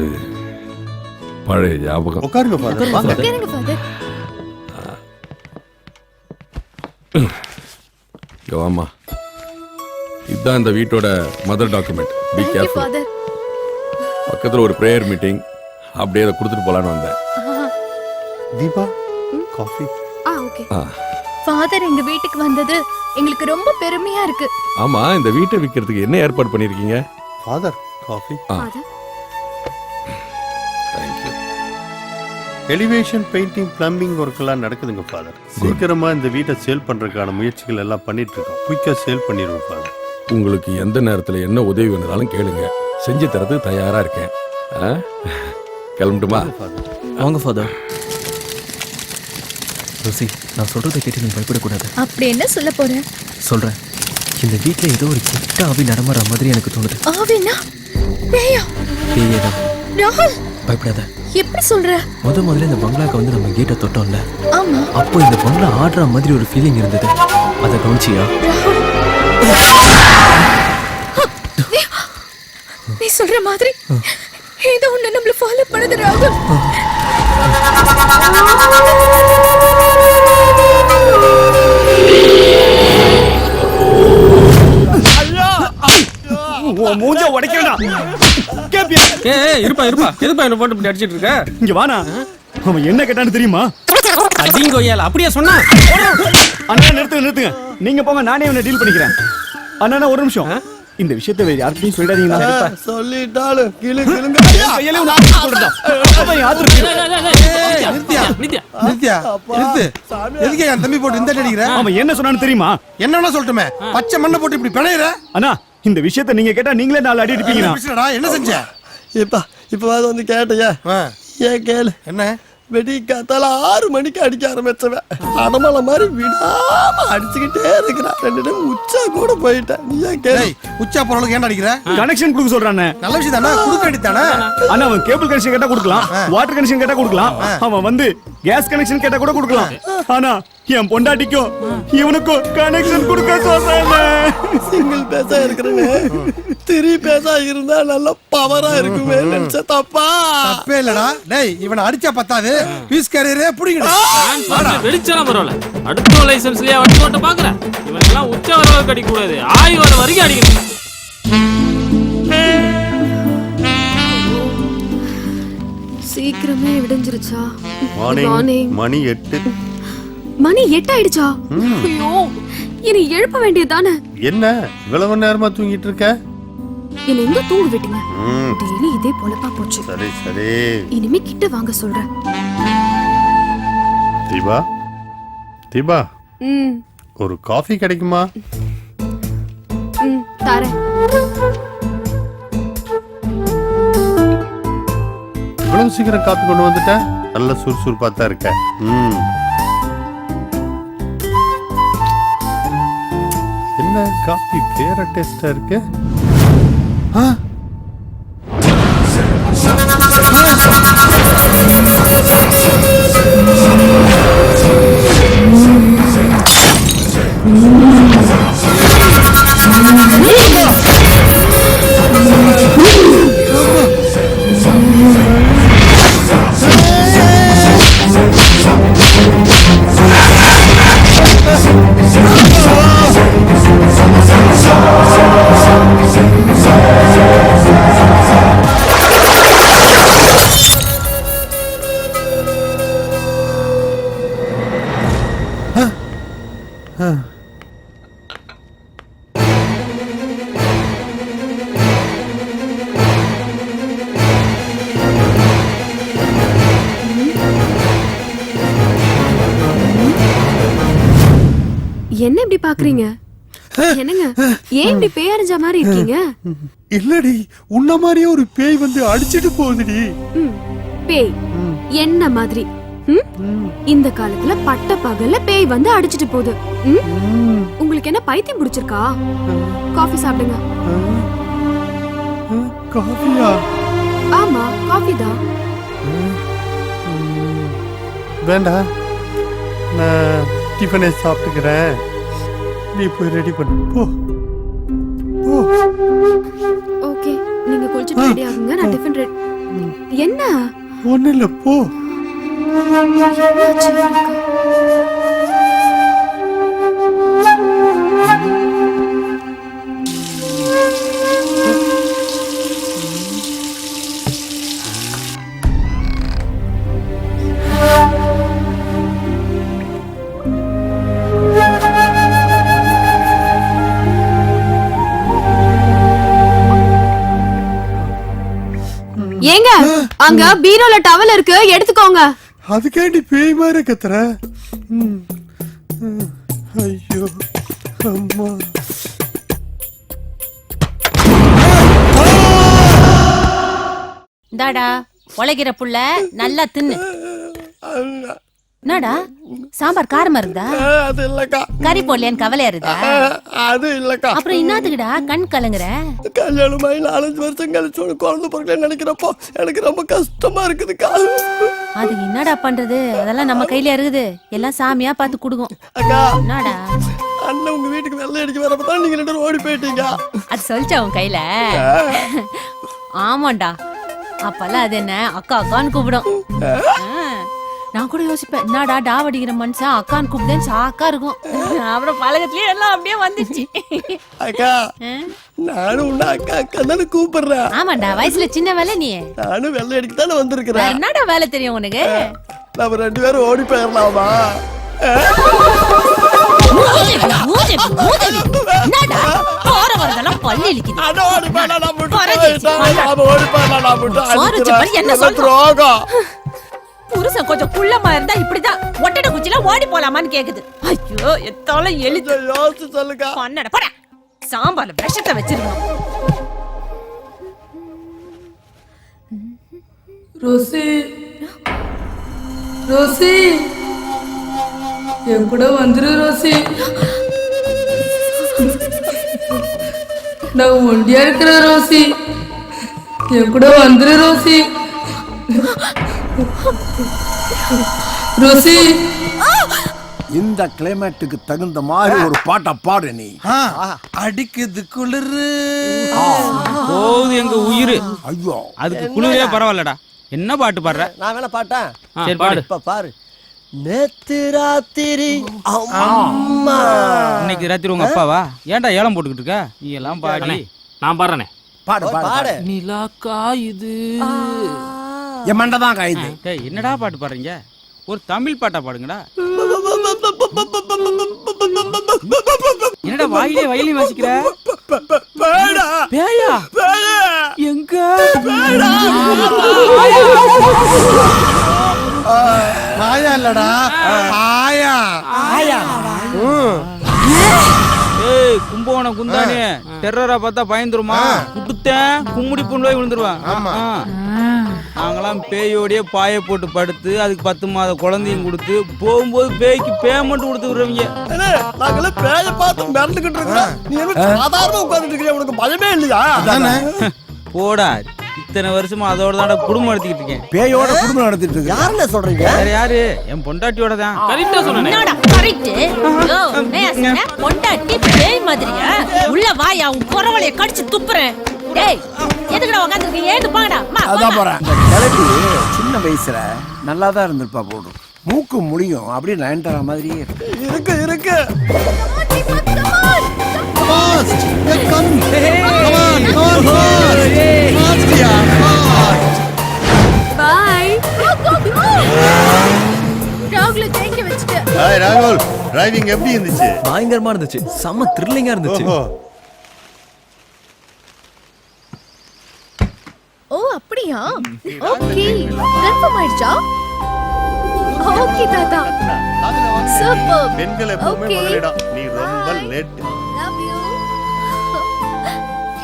பழைய ஞாபகம். உட்காருங்க ஃபாதர். வாங்க. உட்காருங்க ஃபாதர். ஆமா, இதுதான் இந்த வீட்டோட mother document. Be careful. Father. பக்கத்துல ஒரு பிரேயர் மீட்டிங், அப்படியே அதை கொடுத்துட்டு போலான்னு வந்தேன். தீபா, காஃபி. ஓகே. ஃபாதர் எங்க வீட்டுக்கு வந்தது எங்களுக்கு ரொம்ப பெருமையா இருக்கு. ஆமா, இந்த வீட்டை விற்கிறதுக்கு என்ன ஏற்பாடு பண்ணிருக்கீங்க? Father, coffee. Father. Thank you. Elevation, painting, plumbing work எல்லாம் நடக்குதுங்க ஃபாதர். சீக்கிரமா இந்த வீட்டை சேல் பண்றதுக்கான முயற்சிகள் எல்லாம் பண்ணிட்டு இருக்கோம். குயிக்கா சேல் பண்ணிடுவோம் ஃபாதர். உங்களுக்கு எந்த நேரத்தில் என்ன உதவி வேணுனாலும் கேளுங்க, செஞ்சு தரதுக்கு தயாரா இருக்கேன். ஆ? கிளம்பட்டுமா? வாங்க ஃபாதர். ரோசி, நான் சொல்றதை கேட்டு நீ பயப்படக்கூடாது. அப்படி என்ன சொல்ல போற? சொல்றேன். இந்த வீட்டில் ஏதோ ஒரு கெட்ட ஆவி நடமாற மாதிரி எனக்கு தோணுது. ஆவினா? பேயா? பேயேதான். ராகுல், பயப்படாத. எப்படி சொல்ற? முதல்ல இந்த பங்களாக்கு வந்து நம்ம கேட்டை தொட்டோம்ல, ஆமா. அப்போ இந்த பங்களா ஆடுற மாதிரி ஒரு ஃபீலிங் இருந்தது. அதை கவனிச்சியா? நீ சொல்ற மாதிரி ஏதோ ஒண்ணு நம்மள ஃபாலோ பண்ணுது ராகுல். மூஞ்ச உடைக்கடா. கேப்பியா? இருப்பா எதுப்பா என்ன போட்டு இப்படி அடிச்சிட்டு இருக்க? இங்க வானா. அவன் என்ன கேட்டான்னு தெரியுமா? அடிங்கோயால அப்படியே சொன்னா. அண்ணா நிறுத்துங்க. நீங்க போங்க, நானே அவனை டீல் பண்ணிக்கிறேன். அண்ணா ஒரு நிமிஷம். இந்த விஷயத்தை வேற யார்கிட்டயும் சொல்லிடாதீங்க. சொல்லிட்டாலும் கிளு கிளுங்க. எதுக்கு என் தம்பி போட்டு இந்த அடிக்கிற? அவன் என்ன சொன்னான்னு தெரியுமா? என்னன்னா சொல்லட்டுமே, பச்சை மண்ணை போட்டு இப்படி பிணையிற. அண்ணா இந்த விஷயத்தை நீங்க கேட்டா நீங்களே 4 அடி அடிப்பீங்கடா. என்ன செஞ்ச? இப்ப வந்து கேட்டையா? ஏன் கேளு. என்ன? வெடி காத்தால 6 மணிக்கு அடிக்க ஆரம்பிச்சவன் அடமலை மாதிரி விடாம அடிச்சுக்கிட்டே இருக்கிறான். 2 டைம் உச்சா கூட போயிட்டேன். நீ ஏன் கேளு. உச்சா போறவளுக்கு ஏன்டா அடிக்கிற? கனெக்ஷன் கொடுக்க சொல்றானே. நல்ல விஷயம் தானே, கொடுக்க வேண்டியதானே. அண்ணா அவன் கேபிள் கனெக்ஷன் கேட்டா கொடுக்கலாம், வாட்டர் கனெக்ஷன் கேட்டா கொடுக்கலாம், அவன் வந்து கேஸ் கனெக்ஷன் கேட்டா கூட கொடுக்கலாம். ஆனா என் பொண்டாட்டிக்கும் இவனுக்கும் கனெக்ஷன் கொடுக்க சொல்றானே. சிங்கிள் பேசா இருக்கிறனே 3 பேசா இருந்தா நல்ல பவரா இருக்குமே நினைச்ச தப்பா. தப்பே இல்லடா. டேய் இவனை அடிச்சா பத்தாது, பீஸ் கேரியரே புடிங்கடா. வெடிச்சாலும் பரவாயில்ல, அடுத்த லைசன்ஸ்லயே வண்டி ஓட்ட பாக்குறேன். இவனெல்லாம் உச்ச வரவுக்கு அடிக்க கூடாது, ஆய் வர வரைக்கும் அடிக்கணும். சீக்கிரமே விடிஞ்சிருச்சா? மணி 8. மணி 8 ஆயிடுச்சா? ஐயோ, இனி எழுப்ப வேண்டியதானே. என்ன இவ்வளவு நேரமா தூங்கிட்டு இருக்க? என்ன எங்க தூங்க விட்டீங்க? டெய்லி இதே பொழப்பா போச்சு. சரி இனிமே கிட்ட வாங்க சொல்றேன். தீபா ஒரு காஃபி கிடைக்குமா? தரேன். இவ்வளவு சீக்கிரம் காப்பி கொண்டு வந்துட்ட? நல்ல சுறுசுறுப்பா தான் இருக்க. என்ன காஃபி வேற டேஸ்டா இருக்கு? என்ன இப்படி பாக்குறீங்க? என்னங்க ஏன் இப்படி பேய் அரைஞ்ச மாதிரி இருக்கீங்க? இல்லடி, உன்ன மாதிரியே ஒரு பேய் வந்து அடிச்சிட்டு போகுதுடி. பேய் என்ன மாதிரி? இந்த காலத்துல பட்ட பகல்ல பேய் வந்து அடிச்சிட்டு போகுது. உங்களுக்கு என்ன பைத்தியம் பிடிச்சிருக்கா? காஃபி சாப்பிடுங்க. காஃபியா? ஆமா, காஃபி தான். வேண்டாம், நான் டிஃபனை சாப்பிட்டுக்கிறேன். நீ போய் ரெடி பண்ணு போ. ஓகே, நீங்க குளிச்சிட்டு ரெடி ஆகுங்க, நான் டிஃபன் ரெடி. என்ன? ஒண்ணு இல்ல, போ. ஏங்க, அங்க பீரோல டவல் இருக்கு, எடுத்துக்கோங்க. அதுக்கேண்டி பேய் மாதிரி கத்துற? ஐயோ அம்மா. இந்தாடா உழைக்கிற புள்ள நல்லா தின்னு. என்னடா சாம்பார் காரமா இருந்தா? அது இல்லக்கா. கறி போடலையான்னு கவலையா இருந்தா? அது இல்லக்கா. அப்புறம் என்னத்துக்குடா கண் கலங்குற? கல்யாணமாயி 4-5 வருஷம் கழிச்சு ஒரு குழந்தை பிறகு நினைக்கிறப்போ எனக்கு ரொம்ப கஷ்டமா இருக்குதுக்கா. அதுக்கு என்னடா பண்றது? அதெல்லாம் நம்ம கையில இருக்குது. எல்லாம் சாமியா பார்த்து குடுக்கும். அக்கா என்னடா அண்ணன் உங்க வீட்டுக்கு வெள்ளை அடிக்க வரப்பதான் நீங்க 2 பேரும் ஓடி போயிட்டீங்க. அது சொல்லிச்சா உன் கையில? ஆமாண்டா. அப்பெல்லாம் அது என்ன அக்கா அக்கான்னு கூப்பிடும். நான் கூட யோசிப்பேன், என்னடா டாவடிக்கிற மனுஷன் அக்கான்னு கூப்பிட்டேன்னு சாக்கா இருக்கும். அப்புறம் பழகத்திலேயே எல்லாம் அப்படியே வந்துச்சு. அக்கா நானும் உன்ன அக்கா அக்கா தானே கூப்பிடுறேன். ஆமாண்டா, வயசுல சின்ன வேலை நீ. நானும் வெள்ளை அடிக்க தானே வந்திருக்கிறேன். என்னடா வேலை தெரியும் உனக்கு? நம்ம 2 பேரும் ஓடி போயிடலாமா? புருஷன் கொஞ்சம் குள்ளமா இருந்தா இப்படிதான் ஒட்டட குச்சில ஓடி போலாமான்னு கேக்குது. ஐயோ எத்தால எழுது யோசிச்சு சொல்லுங்க. பண்ணட போட சாம்பார்ல விஷத்தை வச்சிருக்கோம். ரோசி ரோசி என் கூட வந்துரு ரோசி. நான் ஒண்டியா இருக்கிற ரோசி, என் கூட வந்துரு ரோசி. ரோசி இந்த கிளைமேட்டுக்கு தகுந்த மாதிரி ஒரு பாட்டை பாடு நீ. அடிக்குது குளிரு போகுது எங்க உயிரு. ஐயோ அதுக்கு குளிரே பரவாயில்லடா. என்ன பாட்டு பாடுற? நான் வேணா பாட்டேன். சரி பாடு. இப்ப பாரு. நேத்து ராத்திரி அம்மா. இன்னைக்கு ராத்திரி உங்க அப்பாவா? ஏன்டா ஏலம் போட்டுக்கிட்டு இருக்க? நீ எல்லாம் பாடி. நான் பாடுறேனே. பாடு பாடு. நிலா காயுது. என் மண்டை தான் காயுது. டேய் என்னடா பாட்டு பாடுறீங்க? ஒரு தமிழ் பாட்டா பாடுங்கடா. என்னடா வாயிலே வயலின் வாசிக்கிற? பேயா? எங்க? மாயா இல்லடா ஆயா. ஆயா. ஏய் கும்பகோணம் குந்தானே டெரரா பார்த்தா பயந்துருமா? குடுத்தேன் கும்முடி புண்ணு போய் விழுந்துருவான். நாங்களாம் பேயோடய பாய போட்டு படுத்து அதுக்கு 10 மாத குழந்தையும் கொடுத்து போகும்போது பேய்க்கு பேமெண்ட் கொடுத்து விடுறவங்க. நாங்களே பேய பார்த்து மிரண்டுகிட்டு இருக்கோம். நீ என்ன சாதாரண உட்கார்ந்துட்டு இருக்கியா? உனக்கு பயமே இல்லையா? போடா, இத்தனை வருஷமா அதோட தான் குடும்பம் நடத்திக்கிட்டு இருக்கேன். பேயோட குடும்பம் நடத்திட்டு இருக்கு. யாருன்னு சொல்றீங்க? வேற யாரு? என் பொண்டாட்டியோட தான். கரெக்டா சொன்னேனே. என்னடா கரெக்ட்? யோ நேசனே பொண்டாட்டி பேய் மாதிரியா? உள்ள வாயா உன் குறவளைய கடிச்சு துப்புறேன். டேய் எதுக்குடா உட்கார்ந்திருக்கீங்க? ஏந்து போங்கடா. அதான் போறேன். கிளப்பி சின்ன வயசுல நல்லா தான் இருந்திருப்பா போடும். மூக்கு முடியும் அப்படியே நயன்தாரா மாதிரியே இருக்கு இருக்கு. பாய். ராகுல தேங்க வச்சிட்டு. ஹாய் ராகுல், டிரைவிங் எப்படி இருந்துச்சு? பயங்கரமா இருந்துச்சு. செம்ம த்ரில்லிங்கா இருந்துச்சு. ஓ அப்படியா? ஓகே கன்ஃபார்ம் ஆயிடுச்சா? ஓகே தாத்தா. சூப்பர். பெண்கள் எப்பவுமே முதலிடா. நீ ரொம்ப late. Love you.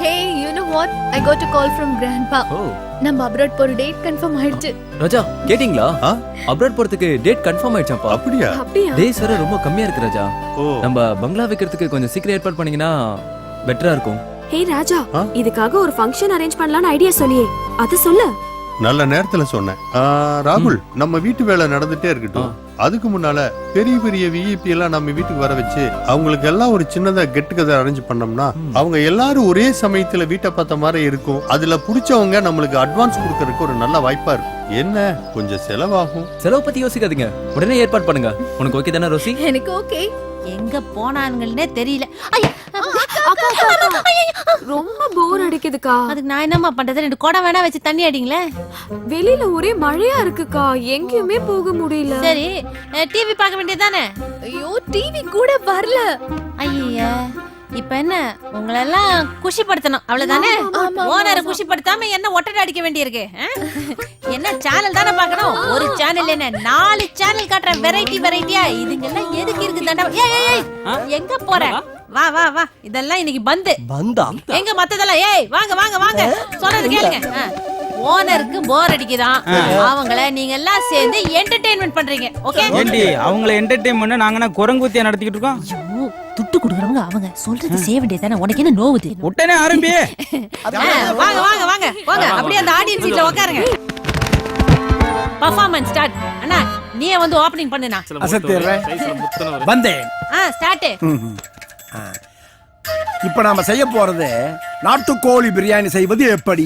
Hey, you know what? I got a call from grandpa. நம்ம அப்ராட் போற டேட் கன்ஃபார்ம் ஆயிடுச்சு. ராஜா கேட்டிங்களா? அப்ராட் போறதுக்கு டேட் கன்ஃபார்ம் ஆயிடுச்சாப்பா. அப்படியா? டேஸ் வேற ரொம்ப கம்மியா இருக்கு ராஜா. நம்ம பங்களா வைக்கிறதுக்கு கொஞ்சம் சீக்கிரம் ஏற்பாடு பண்ணீங்கன்னா பெட்டரா இருக்கும். ஹே ராஜா, இதுக்காக ஒரு ஃபங்க்ஷன் அரேஞ்ச் பண்ணலாம்னு ஐடியா சொன்னியே, அது சொல்லு. நல்ல நேரத்துல சொன்னேன். ராகுல், நம்ம வீட்டு வேலை நடந்துட்டே இருக்கட்டும். அதுக்கு முன்னால பெரிய பெரிய விஐபி எல்லாம் நம்ம வீட்டுக்கு வர வச்சு அவங்களுக்கு எல்லாம் ஒரு சின்னதா கெட் டுகெதர் அரேஞ்ச் பண்ணோம்னா அவங்க எல்லாரும் ஒரே சமயத்துல வீட்டை பார்த்த மாதிரி இருக்கும். அதுல புடிச்சவங்க நம்மளுக்கு அட்வான்ஸ் கொடுக்கறதுக்கு ஒரு நல்ல வாய்ப்பா இருக்கும். என்ன கொஞ்சம் செலவாகும். செலவு பத்தி யோசிக்காதீங்க, உடனே ஏற்பாடு பண்ணுங்க. உனக்கு ஓகே தானே ரோசி? எனக்கு ஓகே. எங்க போனானுங்கன்னே தெரியல. ரொம்ப போர் அடிக்குதுக்கா. அதுக்கு நான் என்னமா பண்றது? 2 குடம் வேணா வச்சு தண்ணி அடிங்களே. வெளியில ஒரே மழையா இருக்குக்கா, எங்கேயுமே போக முடியல. சரி டிவி பார்க்க வேண்டியதானே? ஐயோ டிவி கூட வரல. ஐயா இப்ப என்ன உங்களெல்லாம் குஷிப்படுத்தணும் அவ்வளவுதானே? ஓனரை குஷிப்படுத்தாம என்ன ஒட்டடை அடிக்க வேண்டியிருக்கு? என்ன சேனல் தானே பார்க்கணும்? ஒரு சேனல் என்ன 4 சேனல் காட்டுற வெரைட்டி வெரைட்டியா. இதுங்கெல்லாம் எதுக்கு இருக்கு தண்டா? ஏய் எங்க போற? வா வா வா. இதெல்லாம் இன்னைக்கு பந்து. பந்தா? எங்க மத்ததெல்லாம்? ஏய் வாங்க வாங்க வாங்க. சொல்றது கேளுங்க. ஓனருக்கு போர் அடிக்குதான், அவங்கள நீங்க எல்லாம் சேர்ந்து என்டர்டெயின்மெண்ட் பண்றீங்க. ஓகே? ஏண்டி அவங்கள என்டர்டெயின் பண்ண நாங்க குரங்குத்தியா நடத்திக்கிட்டு இருக்கோம்? ஐயோ, துட்டு குடுக்குறவங்க அவங்க சொல்றது செய்ய வேண்டியதானே. உனக்கு என்ன நோவுது? உடனே ஆரம்பி. வாங்க வாங்க வாங்க போங்க, அப்படியே அந்த ஆடியன்ஸ் சீட்ல உட்காருங்க. Performance start. அண்ணா நீயே வந்து ஓபனிங் பண்ணுனா. வந்தேன். ஸ்டார்ட். இப்ப நாம செய்ய போறது நாட்டுக்கோழி பிரியாணி செய்வது எப்படி?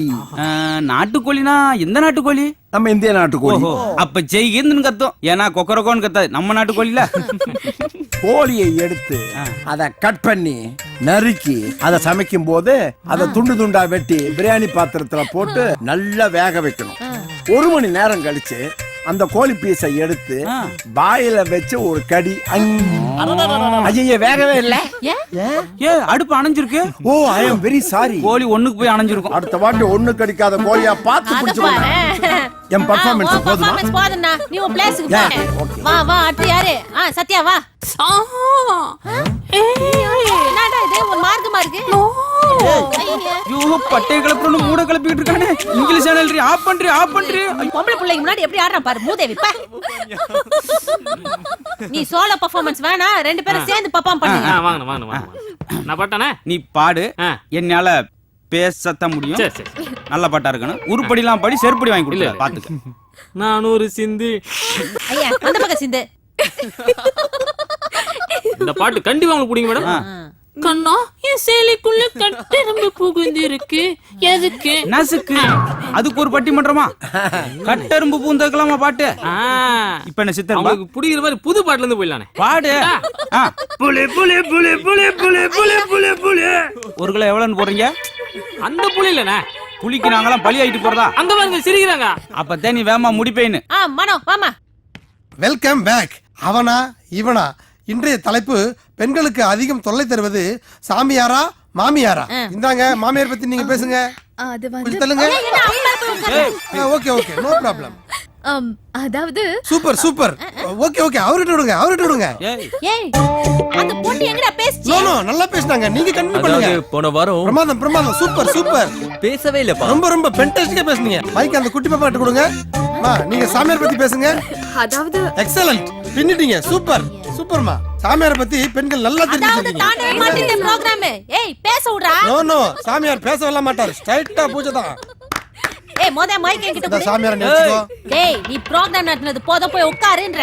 நாட்டுக்கோழினா எந்த நாட்டுக்கோழி? நம்ம இந்திய நாட்டுக்கோழி. அப்ப ஜெய்கின்னு கத்தும். ஏன்னா கொக்கரகோன்னு கத்தாது. நம்ம நாட்டுக்கோழில கோழியை எடுத்து அதை கட் பண்ணி நறுக்கி அதை சமைக்கும் போது அதை துண்டு துண்டா வெட்டி பிரியாணி பாத்திரத்துல போட்டு நல்லா வேக வைக்கணும். 1 மணி நேரம் கழிச்சு அந்த கோழி பீஸை எடுத்து வாயில வச்சு ஒரு கடி. ஐய வேகவே இல்ல. ஏன் அடுப்பு அணைஞ்சிருக்கு? ஓ ஐ அம் வெரி சாரி. கோழி ஒண்ணுக்கு போய் அணைஞ்சிருக்கும். அடுத்த வாட்டி ஒண்ணு கடிக்காத கோழியா பார்த்து பிடிச்சுக்கோங்க. என் பர்ஃபார்மன்ஸ் போதுமா? போதும்னா நீ உன் பிளேஸ்க்கு போ. வா வா அடுத்து யாரு? சத்யா வா. என்னடா இது ஒரு மார்க்கமா இருக்கு? ஐயோ பட்டை கிளப்புறன்னு மூட கிளப்பிட்டு இருக்கானே. இங்கிலீஷ் சேனல் ஆஃப் பண்றீ ஆஃப் பண்றீ. பொம்பளை பிள்ளைங்க முன்னாடி எப்படி ஆடுறான் பாரு மூதேவி. நீ சோலோ பெர்ஃபார்மன்ஸ் வேணா, 2 பேரும் சேர்ந்து பெர்ஃபார்ம் பண்ணுங்க. வாங்க வாங்க வாங்க. நான் பாட்டானே? நீ பாடு. என்னால பேசத்தான் முடியும். நல்ல பாட்டா இருக்கணும். உருப்படிலாம் படி செருப்படி வாங்கி கொடுக்கல பாத்துக்க. நான் ஒரு சிந்து. ஐயா அந்த பக்கம் சிந்து. இந்த பாட்டு கண்டிப்பா உங்களுக்கு பிடிக்கும் மேடம். கண்ணா என் சேலைக்குள்ள கட்டெரும்பு புகுந்து இருக்கு. எதுக்கு? நசுக்கு. அதுக்கு ஒரு பட்டிமன்றமா? கட்டெரும்பு பூந்தக்கலாமா பாட்டு? இப்ப என்ன சித்தர் உங்களுக்கு பிடிக்கிற மாதிரி புது பாட்டுல இருந்து போயிடலானே. பாடு. புலி புலி புலி புலி புலி புலி புலி புலி. 1 கிலோ எவ்வளவுன்னு போறீங்க? அந்த புலி இல்லனே. புலிக்கு நாங்கலாம் பலி ஆயிட்டு போறதா? அங்க பாருங்க சிரிக்கிறாங்க. அப்ப நீ வேமா முடிப்பேன்னு. மனோ வாமா. Welcome back. அவனா இவனா? இன்றைய தலைப்பு பெண்களுக்கு அதிகம் தொல்லை தருவது சாமியாரா மாமியாரா? இந்தாங்க மாமியார் பத்தி நீங்க பேசுங்க. அது கொஞ்சம் தள்ளுங்க. Okay okay no problem. அதாவது சூப்பர் சூப்பர். ஓகே ஓகே அவர்கிட்ட விடுங்க அவர்கிட்ட விடுங்க. ஏய் அந்த பொண்ணு எங்கடா பேசுச்சு? நோ நோ நல்லா பேசுனாங்க. நீங்க கண்டினியூ பண்ணுங்க. போன வாரம் பிரமாதம் பிரமாதம் சூப்பர் சூப்பர். பேசவே இல்லப்பா. ரொம்ப ரொம்ப ஃபென்டாஸ்டிக்கா பேசுனீங்க. மைக் அந்த குட்டி பாப்பா கிட்ட கொடுங்க. மா நீங்க சாமியார் பத்தி பேசுங்க. அதாவது எக்ஸலென்ட். பின்னிட்டீங்க. சூப்பர் சூப்பர்மா. சாமியார் பத்தி பெண்கள் நல்லா தெரிஞ்சிருக்கீங்க. தாண்டவே மாட்டீங்க ப்ரோகிராம். ஏய் பேச விடுடா. நோ நோ சாமியார் பேசவே மாட்டார். ஸ்ட்ரைட்டா பூஜை தான். ஏய் மொத மைக் என்கிட்ட கொடு. சாமியார் நினைச்சுக்கோ. ஏய் நீ ப்ரோகிராம் நடத்துனது போத போய் உட்காருன்ற.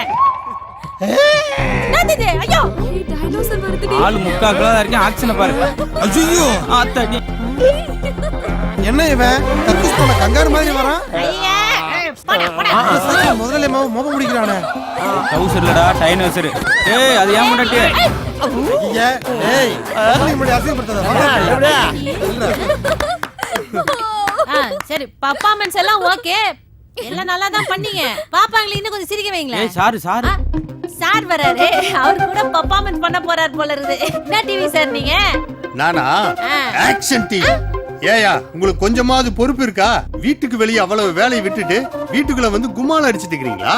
என்னது? ஐயோ டைனோசர் வருதுடி. ஆளு முக்கா கிலோ இருக்கேன். ஆக்ஷனை பாரு. ஐயோ ஆத்தாடி. என்ன இவன் கக்கூஸ் போன கங்காரு மாதிரி வரான்? ஐயா போடா போடா. முதல்ல மோப முடிக்கறானே. டவுசர்லடா டைனோசர். ஏய் அது ஏன் முன்னாடி? ஐயா ஏய் நீ முடி அசிங்கப்படுத்தாத. வாடா. சரி பெர்ஃபார்மன்ஸ் எல்லாம் ஓகே. எல்லாம் நல்லா தான் பண்ணீங்க. பாப்பாங்களே இன்னும் கொஞ்சம் சிரிக்க வைங்களேன். ஏய் சார் சார். சார் வராரு. அவர் கூட பெர்ஃபார்மன்ஸ் பண்ண போறார் போல இருக்குது. என்ன டிவி சார் நீங்க? நானா ஆக்ஷன் டீம். ஏயா உங்களுக்கு கொஞ்சமாவது பொறுப்பு இருக்கா? வீட்டுக்கு வெளியே அவ்வளவு வேலையை விட்டுட்டு வீட்டுக்குள்ள வந்து கும்மால அடிச்சிட்டு இருக்கீங்களா?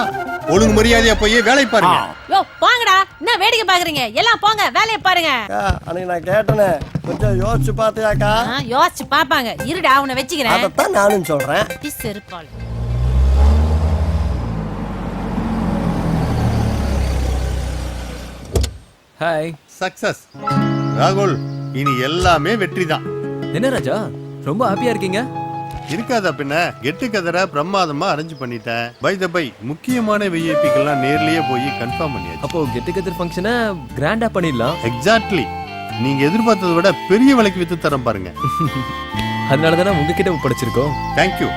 ஒழுங்கு மரியாதையா போய் வேலையை பாருங்க. யோ போங்கடா. என்ன வேடிக்கை பாக்குறீங்க? எல்லாம் போங்க வேலையை பாருங்க. அன்னைக்கு நான் கேட்டனே கொஞ்சம் யோசிச்சு பாத்தியாக்கா? யோசிச்சு பாப்பாங்க. இருடா அவனை வெச்சிக்கிறேன். அதத்தான் நானும் சொல்றேன். செருப்பாள். ஹாய். சக்சஸ். ராகுல் இனி எல்லாமே வெற்றிதான். என்ன ராஜா ரொம்ப ஹாப்பியா இருக்கீங்க? இருக்காதா பின்ன. கெட்டு கதரை பிரமாதமா அரேஞ்ச் பண்ணிட்டேன். பை த பை முக்கியமான விஐபிக்கெல்லாம் நேர்லயே போய் கன்ஃபார்ம் பண்ணியாச்சு. அப்போ கெட் டுகெதர் ஃபங்க்ஷனை கிராண்டா பண்ணிடலாம். எக்ஸாக்ட்லி. நீங்க எதிர்பார்த்ததை விட பெரிய விலைக்கு வித்து தரம் பாருங்க. அதனால தானே உங்ககிட்ட ஒப்படைச்சிருக்கோம். தேங்க்யூ.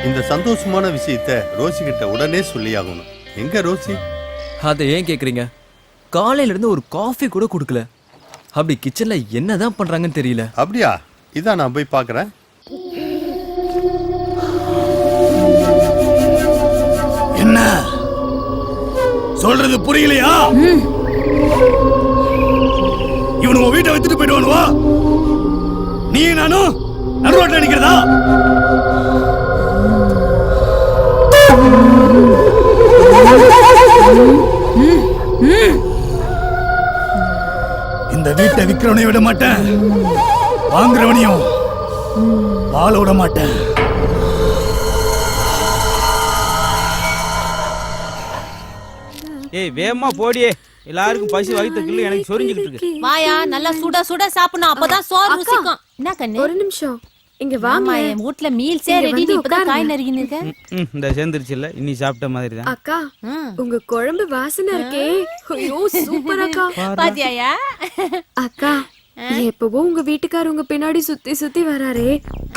இந்த சந்தோஷமான விஷயத்த ரோசி கிட்ட உடனே சொல்லி ஆகணும். எங்க ரோசி? அதை ஏன் கேக்குறீங்க? காலையில இருந்து ஒரு காஃபி கூட கொடுக்கல. அப்படி கிச்சன்ல என்னதான் பண்றாங்கன்னு தெரியல. அப்படியா? இதான் நான் போய் பார்க்கறேன். என்ன சொல்றது புரியலையா? இவனு வீட்டை வச்சுட்டு போயிடுவானுவா? நீ நானும் நடுரோட்ல நிக்கிறதா? இந்த வீட்டை விக்கிறவனையும் விட மாட்டேன், வாங்குறவனையும் வாழ விட மாட்டேன். ஏய் வேகமா போடியே, எல்லாருக்கும் பசி வயிற்றுக்குள்ள எனக்கு சொரிஞ்சுக்கிட்டு இருக்கு. வாயா, நல்லா சுட சுட சாப்பிடணும், அப்பதான் சோறு ருசிக்கும். என்ன கண்ணு? ஒரு நிமிஷம் இங்க வாங்க. என் வீட்ல மீல்ஸே ரெடி, நீ இப்பதான் காய் நறுக்கின்னு இருக்க. இந்த சேர்ந்துருச்சு இல்ல, இன்னி சாப்பிட்ட மாதிரி தான். அக்கா உங்க குழம்பு வாசனை இருக்கே, ஐயோ சூப்பர் அக்கா. பாத்தியாயா? அக்கா எப்பவும் உங்க வீட்டுக்காரர் உங்க பின்னாடி சுத்தி சுத்தி வராரே,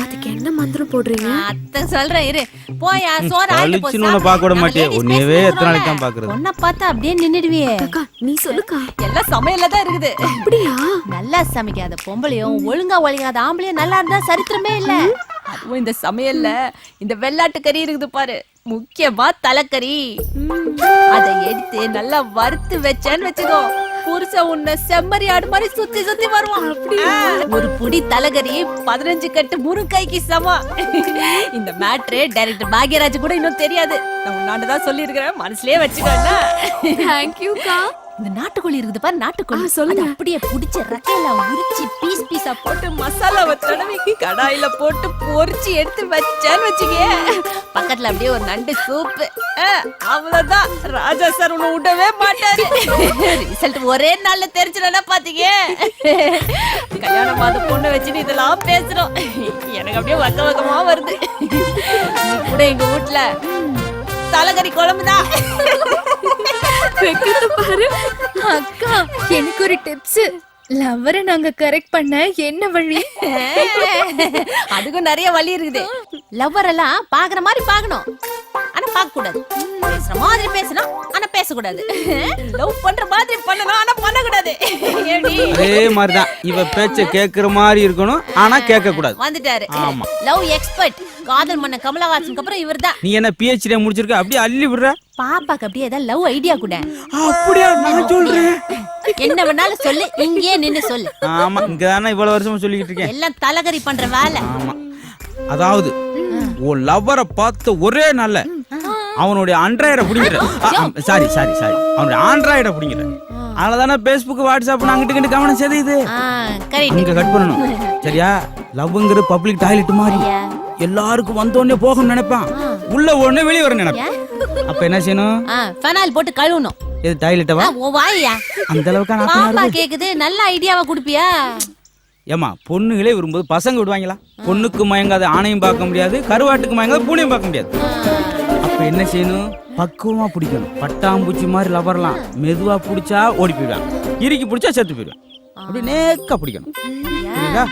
அதுக்கு என்ன மந்திரம் போடுறீங்க? அத்தை சொல்றேன் இரு. போயா, சோறு ஆயிட்டு போ. உன்னை பார்க்க விட மாட்டேன், உன்னையவே எத்தனை நாளைக்கு தான் பாக்குறது. உன்னை பார்த்தா அப்படியே நின்னுடுவியே. அக்கா நீ சொல்லுக்கா. எல்லாம் சமையல்ல தான் இருக்குது. அப்படியா? நல்லா சமைக்காத பொம்பளையும் ஒழுங்கா ஒழுங்காத ஆம்பளையும் நல்லா இருந்தா சரித்திரமே இல்ல. அதுவும் இந்த சமையல்ல இந்த வெள்ளாட்டு கறி இருக்குது பாரு, முக்கியமா தலைக்கறி. அதை எடுத்து நல்லா வறுத்து வச்சேன்னு வச்சுக்கோ, புருஷன் உன்னை செம்மறி ஆடு மாதிரி சுத்தி சுத்தி வருவான். ஒரு புடி தலைகறி 15 கட்டு முருங்கைக்கு சமம். இந்த மேட்ரு டைரக்டர் பாக்யராஜ் கூட இன்னும் தெரியாது. நான் உன்னாண்டதான் சொல்லி இருக்கிறேன், மனசுலயே வச்சுக்கோன்னா. தேங்க்யூக்கா. இந்த நாட்டுக்கோழி இருக்குது பாரு, நாட்டுக்கோழி சொல்லுங்க. அப்படியே புடிச்சு ரக்கையில உரிச்சு பீஸ் பீஸா போட்டு மசாலாவை தடவி கடாயில போட்டு பொரிச்சு எடுத்து வச்சேன்னு வச்சுக்கே, பக்கத்துல அப்படியே ஒரு நண்டு சூப்பு. அவ்வளவுதான், ராஜா சார் உன்னை விடவே மாட்டாரு. ரிசல்ட் ஒரே நாள்ல தெரிஞ்சிடனா பாத்தீங்க. கல்யாணம் ஆத பொண்ணு வச்சுட்டு இதெல்லாம் பேசுறோம், எனக்கு அப்படியே வக்க வக்கமா வருது. நீ கூட எங்க வீட்டுல தலைகறி குழம்புதான். பாரு அக்கா, எனக்கு ஒரு டிப்ஸ். லவ்வரை நாங்க கரெக்ட் பண்ண என்ன வழி? அதுக்கும் நிறைய வழி இருக்குது. லவ்வர் எல்லாம் பாக்குற மாதிரி பாக்கணும், ஆனா பார்க்க கூடாது. பேசுற மாதிரி பேசணும், ஆனா பேசக்கூடாது. லவ் பண்ற மாதிரி பண்ணணும், ஆனா பண்ண கூடாது. அதே மாதிரிதான் இவ பேச்ச கேக்குற மாதிரி இருக்கணும், ஆனா கேட்க கூடாது. வந்துட்டாரு ஆமா. லவ் எக்ஸ்பர்ட், காதல் மன்ன கமலஹாசனுக்கு அப்புறம் இவர்தான். நீ என்ன PhD முடிச்சிருக்க, அப்படியே அள்ளி விடுற. பாப்பாக்கு அப்படியே ஏதாவது லவ் ஐடியா கூட. அப்படியா? நான் சொல்றேன், என்ன வேணாலும் சொல்லு, இங்கேயே நின்னு சொல்லு. ஆமா, இங்கதானே இவ்வளவு வருஷமா சொல்லிக்கிட்டு இருக்கேன். எல்லாம் தலைகறி பண்ற வேலை. ஆமா, அதாவது உன் லவ்வரை பார்த்த ஒரே நாள்ல அவனுடைய ஆண்ட்ராய்டை பிடிங்கிற. சாரி சாரி சாரி, அவனுடைய ஆண்ட்ராய்டை பிடிங்கிற. அதனாலதானே Facebook வாட்ஸ்அப் அங்கிட்டு கவனம் செய்து இங்க கட் பண்ணணும். சரியா? லவ்ங்கிறது பப்ளிக் டாய்லெட் மாதிரி, எல்லாருக்கும் வந்த உடனே போகணும்னு நினைப்பான், உள்ள உடனே வெளியே வர நினைப்பான். அப்ப என்ன செய்யணும்? ஃபெனால் போட்டு கழுவணும். இது டாய்லெட்டவா? ஓ வாயா, அந்த அளவுக்கு பாப்பா கேக்குது, நல்ல ஐடியாவா குடுப்பியா? ஏமா, பொண்ணுகளே விரும்புது, பசங்க விடுவாங்களா? பொண்ணுக்கு மயங்காத ஆணையும் பார்க்க முடியாது, கருவாட்டுக்கு மயங்காத பூனையும் பார்க்க முடியாது. அப்ப என்ன செய்யணும்? பக்குவமா பிடிக்கணும். பட்டாம்பூச்சி மாதிரி லவர்லாம் மெதுவா பிடிச்சா ஓடி போயிடுவான், இறுக்கி பிடிச்சா செத்து போயிடுவான். அப்படி நேக்கா பிடிக்கணும். புரியுதா?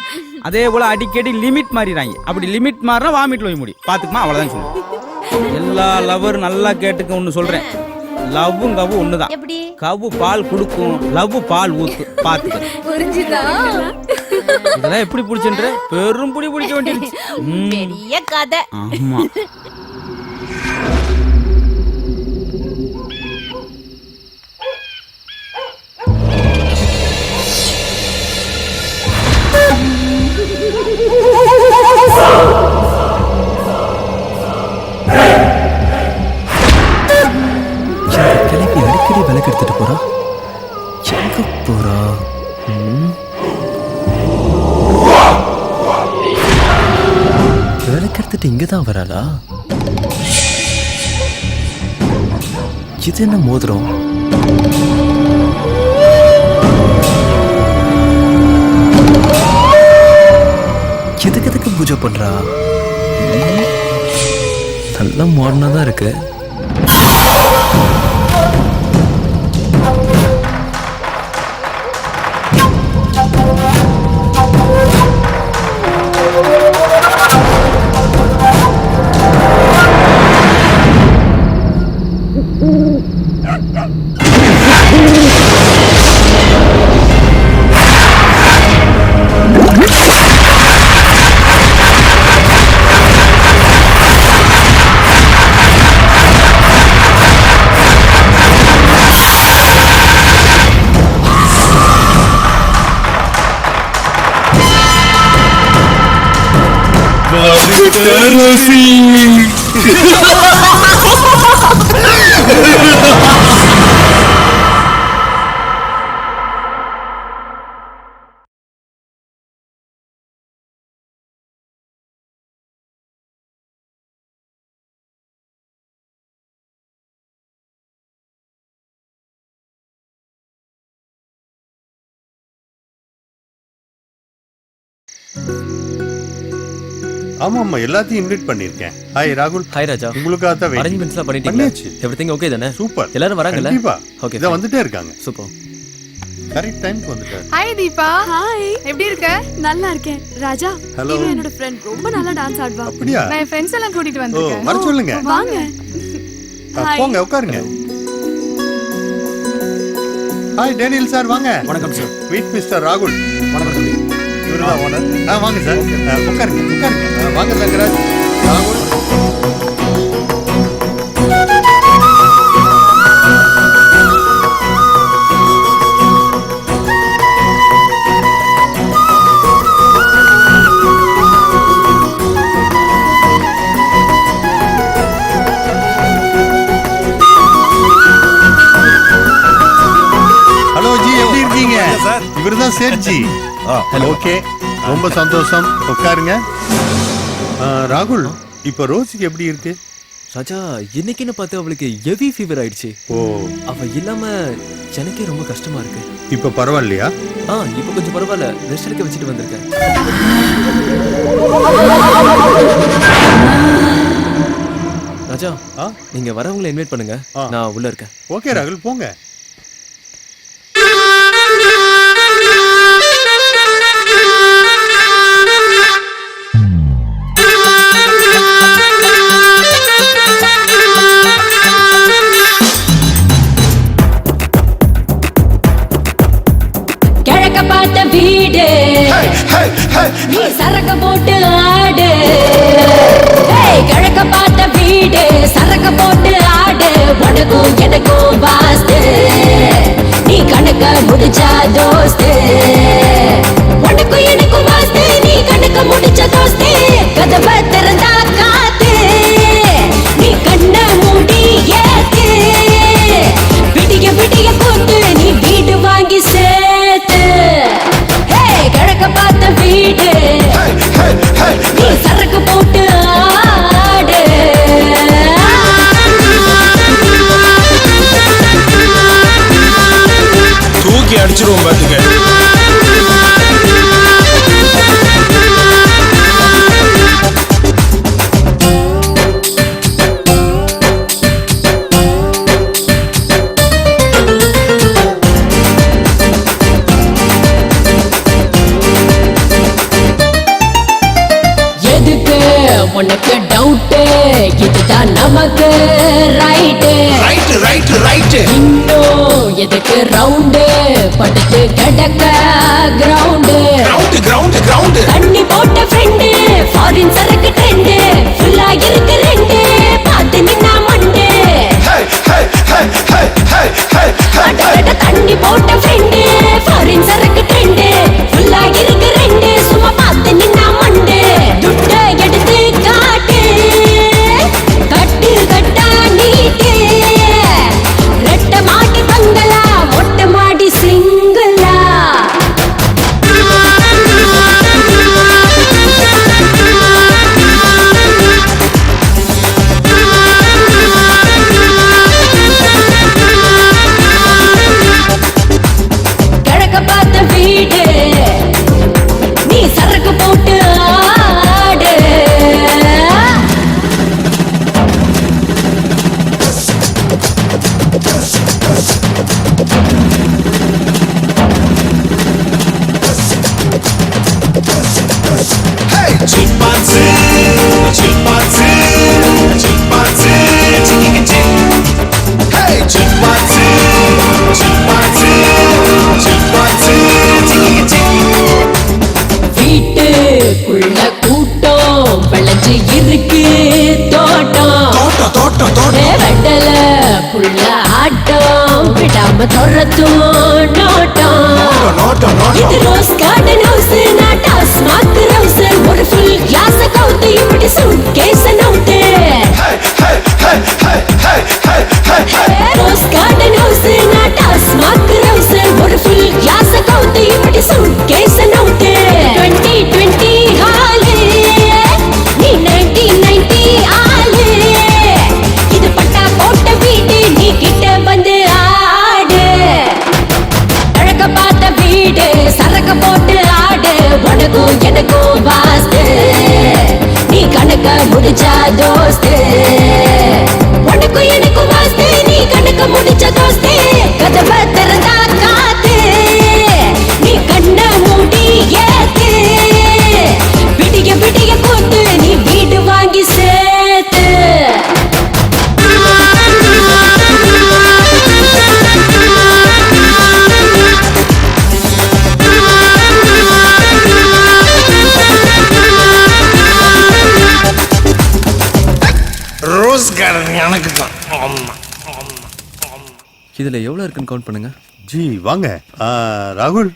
அதே போல அடிக்கடி லிமிட் மாறிடுறாங்க. அப்படி லிமிட் மாறினா வாமிட்ல போய் முடியும். பாத்துக்குமா? அவ்வளவுதான் சொல்லுவேன். எல்லா லவரும் நல்லா கேட்டுக்க. ஒண்ணு சொல்றேன், லவ்வும் கவ்வும் ஒண்ணுதான். கவ்வு பால் குடுக்கும், லவ் பால் ஊத்து. பாத்துக்க. புரிஞ்சுதா? இதெல்லாம் எப்படி பிடிச்சுன்ற? பெரும் புடி பிடிக்க வேண்டியது. பெரிய கதை. ஆமா. கிளம்பி அடிக்கடி விளக்கு எடுத்துட்டு போறா. எங்க போறா? விளக்கு எடுத்துட்டு இங்கதான் வராளா? இது என்ன மோதிரம்? எதுக்கு பூஜை பண்றா? நல்ல மாடர்னா தான் இருக்கு. ஆமா ஆமா எல்லாத்தையும் இன்வைட் பண்ணிருக்கேன். ஹாய் ராகுல். ஹாய் ராஜா. உங்களுக்காக தான் வெயிட்டிங். அரேஞ்ச்மெண்ட்ஸ்லாம் பண்ணிட்டீங்களா? எவ்ரிதிங் ஓகே தானே? சூப்பர். எல்லாரும் வராங்கல்ல? கண்டிப்பா. ஓகே. இத வந்துட்டே இருக்காங்க. சூப்பர். கரெக்ட் டைம்க்கு வந்துட்டாரு. ஹாய் தீபா. ஹாய். எப்படி இருக்க? நல்லா இருக்கேன். ராஜா, Hello. இவன் என்னோட ஃப்ரெண்ட். ரொம்ப நல்லா டான்ஸ் ஆடுவா. அப்படியா? நான் என் ஃப்ரெண்ட்ஸ் எல்லாம் கூட்டிட்டு ஓ வந்திருக்கேன். வர சொல்லுங்க. வாங்க. ஹாய். போங்க உட்காருங்க. ஹாய் டேனியல் சார் வாங்க. வணக்கம் சார். மீட் மிஸ்டர் ராகுல். வணக்கம் தம்பி. இவர்தான் ஓனர். வாங்க சார். உட்காருங்க உட்காருங்க. வாங்க தங்கராஜ். ராகுல். ஹலோ ஜி எப்படி இருக்கீங்க? இவர்தான் சேட் ஜி. ஓகே ரொம்ப சந்தோஷம். உட்காருங்க. ராகுல் இப்ப ரோசிக்கு எப்படி இருக்கு? ராஜா, இன்னைக்குன்னு பார்த்து அவளுக்கு ஹெவி ஃபீவர் ஆயிடுச்சு. ஓ அவ இல்லாம எனக்கே ரொம்ப கஷ்டமா இருக்கு. இப்ப பரவாயில்லையா? இப்போ கொஞ்சம் பரவாயில்ல. ரெஸ்ட் எடுக்க வச்சுட்டு வந்திருக்கேன். ராஜா, நீங்க வரவங்களை இன்வைட் பண்ணுங்க. நான் உள்ள இருக்கேன். ஓகே ராகுல் போங்க. கிழக்க பார்த்த வீடு நீ சரக்க போட்டு ஆடு. கிழக்க பார்த்த வீடு சரக்க போட்டு ஆடு. உனக்கும் எனக்கும் வாஸ்து நீ கணக்க முடிச்சா தோஸ்து. உனக்கும் எனக்கும் வாஸ்து நீ கணக்க முடிச்ச தோஸ்து. கதவை திறந்தா காத்து நீ கண்ண மூடி ஏத்து. விடிய விடிய கூத்து நீ வீடு வாங்கி சேர்த்து. கிழக்க பார்த்த வீடு நீ சரக்கு போட்டு ஆடு. தூக்கி அடிச்சிருவோம் பாத்துக்க. எதுக்கு உனக்கு டவுட்? இதுதான் நமக்கு ரைட்டு. இன்னும் எதுக்கு ரவுண்டு? படுத்து கிடக்க கிரவுண்டு. தண்ணி போட்ட ஃப்ரெண்டு ஃபாரின் சரக்கு ட்ரெண்டு. ஃபுல்லா இருக்கு ரெண்டு பார்த்து நின்னா மண்டு. தண்ணி போட்ட ஃப்ரெண்டு ஃபாரின் சரக்கு ட்ரெண்டு. ஃபுல்லா இருக்கு ரெண்டு சும்மா பார்த்து நின்னா மண்டு. துட்ட எடுத்து காட்டு கட்டு கட்டா நீட்டு. ரெட்ட மாட்டி பங்களா மொட்டை மாடி சிங்கிளா. கிழக்க பார்த்த வீடு நீ சரக்கு போட்டு ஆடு. வீட்டுக்குள்ள கூட்டம் விளைஞ்சு இருக்கு தோட்டம். வெட்டல புள்ள ஆட்டம் விடாம துரத்தும் நோட்டம். இது ரோஸ் கார்டன் ஹவுஸ் நான் டாஸ்மாக் ஹவுஸ். ஒரு ஃபுல் கிளாஸ் கவுத்து இப்படி suitcase note. Rose garden house நான் டாஸ்மாக் ஹவுஸ். ஒரு ஃபுல் கிளாஸ் கவுத்து இப்படி சூட் கேஸ் நோட்டு. 2020 ஹாலு நீ 1990 ஆளு. இது பட்டா போட்ட வீடு நீ கிட்ட வந்து ஆடு. கிழக்க பார்த்த வீடு சரக்க போட்டு இதுல எவ்வளவு இருக்குன்னு கவுண்ட் பண்ணுங்க. ஜி வாங்க. ராகுல்,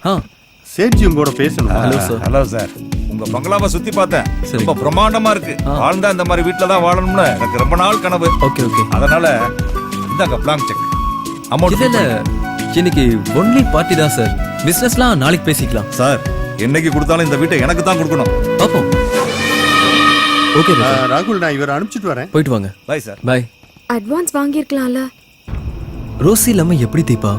சேட்ஜி உங்களோட பேசணும். Hello sir. Hello sir. உங்க பங்களாவை சுத்தி பார்த்தேன். ரொம்ப பிரம்மாண்டமா இருக்கு. வாழ்ந்தா இந்த மாதிரி வீட்ல தான் வாழணும்னு எனக்கு ரொம்ப நாள் கனவு. Okay okay. அதனால இந்தாங்க blank check. அமௌண்ட் இல்ல இன்னைக்கு ஒன்லி பார்ட்டி தான் சார். பிசினஸ்லாம் நாளைக்கு பேசிக்கலாம். சார் என்னைக்கு கொடுத்தாலும் இந்த வீட்டை எனக்கு தான் கொடுக்கணும். பாப்போம். ஓகே ராகுல், நான் இவரை அனுப்பிச்சிட்டு வரேன். போயிட்டு வாங்க. Bye sir. பை. அட்வான்ஸ் வாங்கியிருக்கலாம்ல. ரோசி இல்லாம எப்படி தீபா?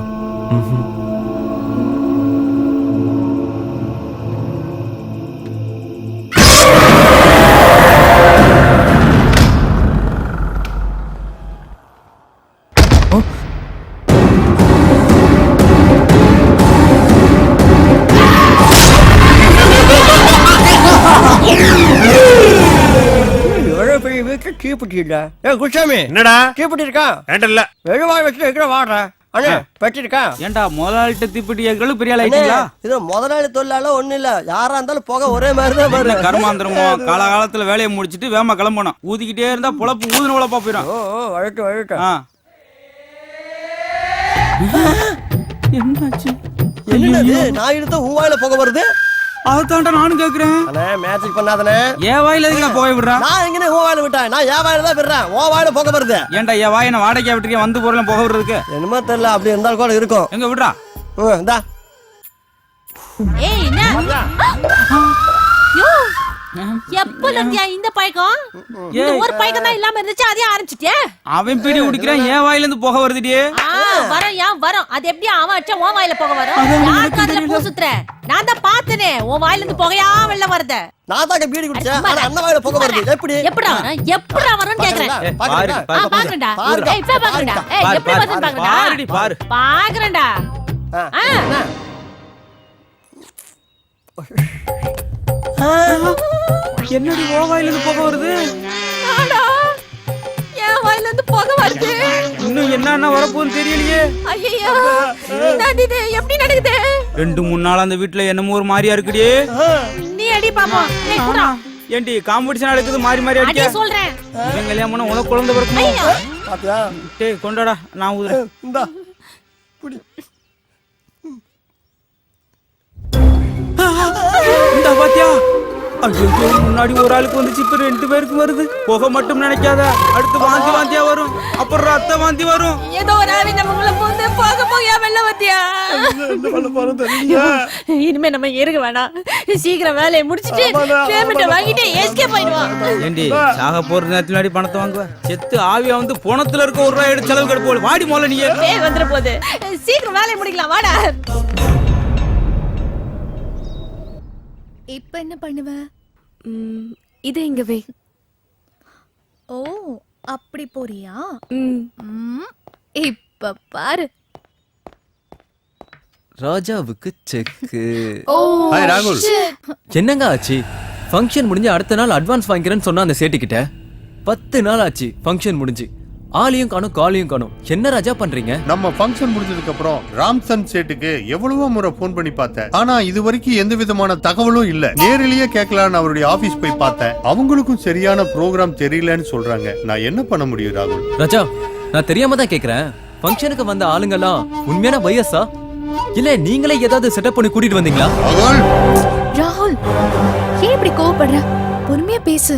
என்னடா கீப்பிட்டு இருக்கா? வெறுவாய் வச்சு இருக்கிற வாடுற அண்ணே பெற்றிருக்கா? ஏன்டா முதலாளிட்ட தீப்பெட்டி ஏற்களும் பெரிய ஆள் ஆயிட்டீங்களா? இது முதலாளி தொழிலாள ஒண்ணு இல்ல, யாரா இருந்தாலும் புகை ஒரே மாதிரி தான் வரும். கர்மாந்திரமோ காலகாலத்துல வேலையை முடிச்சிட்டு வேமா கிளம்பணும். ஊதிக்கிட்டே இருந்தா பொழப்பு ஊதுன உழப்பா போயிடும். வழக்கு வழக்கு. என்னாச்சு? என்னது நான் எடுத்த உன் வாயில புகை வருது? அதுதான்டா நானும் கேக்குறேன். அண்ணே மேஜிக் பண்ணாதனே. என் வாயில எதுக்கு நான் புகை விடுறேன்? நான் எங்கனே உன் வாயில விட்டேன்? நான் என் வாயில தான் விடுறேன். உன் வாயில புகை வருது. ஏன்டா என் வாயை நான் வாடகையா விட்டுருக்கேன் வந்து பொருள் புகை விடுறதுக்கு? என்னமோ தெரியல, அப்படி இருந்தாலும் கூட இருக்கும். எங்க விடுறா? இந்தா. ஏய் என்ன? யோ எப்பலத்தியா இந்த பைக்கம்? இந்த ஒரு பைக்கம் தான் இல்லாம இருந்துச்சு, அதே ஆரம்பிச்சிட்டியே. அவன் பீடி குடிக்கிறான், என் வாயில இருந்து புகை வருதுடி. வரும். அது எப்படி அவன் அடிச்சா உன் வாயில புகை வரும்? யார் காதுல பூ சுத்துற? நான் தான் பார்த்தனே உன் வாயில இருந்து புகையா வெள்ள வருது. நான் தான் பீடி குடிச்சேன், ஆனா அண்ணன் வாயில புகை வருது. எப்படா வரும்னு கேக்குறேன். பாக்குறேன்டா. ஏய் இப்ப பாக்குறேன்டா. ஏய் எப்படி வருதுன்னு பாக்குறேன்டா. பாக்குறேன்டா. என்னடி உன் வாயில இருந்து புகை வருது? என் வாயில இருந்து புகை வருது. இன்னும் என்ன வரப்போகுதுன்னு தெரியலையே. ஐயோ இது எப்படி நடக்குது? 2-3 நாள் அந்த வீட்டுல என்னமோ ஒரு மாதிரியா இருக்குடி. நீ அடி பாப்போம். ஏய் குடா. ஏண்டி காம்படிஷன் நடக்குது மாறி மாறி அடிக்க? அடி சொல்றேன். இவன் கல்யாணம் பண்ண உனக்கு குழந்தை பிறக்குமா? பாத்தியா? டேய் கொண்டாடா, நான் ஊதுறேன். இந்தா குடி. இந்த பாத்தியா? ஐயோ முன்னாடி ஒரு ஆளுக்கு வந்துச்சு, இப்ப 2 பேருக்கு வருது. புகை மட்டும் நினைக்காத, அடுத்து வாந்தியா வரும், அப்புறம் ரத்த வாந்தி வரும். ஏதோ ஒரு ஆவி நமக்குள்ள போந்து போக வெள்ள வத்தியா. இனிமே நம்ம இருக்க வேணாம், சீக்கிரம் வேலையை முடிச்சிட்டு பேமெண்ட்டை வாங்கிட்டு எஸ்கேப் ஆயிடுவான். ஏண்டி சாக போற நேரத்துல முன்னாடி பணத்தை வாங்குவ? செத்து ஆவியா வந்து போனத்துல இருக்க 1 ரூபாய் எடுத்து செலவு கெடுப்போம். வாடி மோல நீ வந்துட போகுது, சீக்கிரம் வேலையை முடிக்கலாம் வாடா. இப்ப என்ன பண்ணுவ? இது எங்க வே. ஓ அப்படி போறியா? இப்ப பாரு. ராஜாவுக்கு செக்கு. ஹாய் ராகுல். என்னங்க ஆச்சு? ஃபங்க்ஷன் முடிஞ்சு அடுத்த நாள் அட்வான்ஸ் வாங்கிக்கிறேன்னு சொன்னா அந்த சேட்டுக்கிட்ட 10 நாள் ஆச்சு. ஃபங்க்ஷன் முடிஞ்சு ஆளையும் காணும் காலையும் காணும். என்ன ராஜா பண்றீங்க? நம்ம ஃபங்க்ஷன் முடிஞ்சதுக்கு அப்புறம் ராம்சன் சேட்டுக்கு எவ்வளவோ முறை போன் பண்ணி பார்த்தேன், ஆனா இது வரைக்கும் எந்த விதமான தகவலும் இல்ல. நேரிலேயே கேட்கலான்னு அவருடைய ஆபீஸ் போய் பார்த்தேன், அவங்களுக்கும் சரியான ப்ரோக்ராம் தெரியலன்னு சொல்றாங்க. நான் என்ன பண்ண முடியும் ராகுல்? ராஜா நான் தெரியாம தான் கேக்குறேன். ஃபங்க்ஷனுக்கு வந்த ஆளுங்கெல்லாம் உண்மையான பையஸா இல்ல நீங்களே ஏதாவது செட்டப் பண்ணி கூட்டிட்டு வந்தீங்களா? ராகுல் ஏன் இப்படி கோவப்படுற? பொறுமையா பேசு.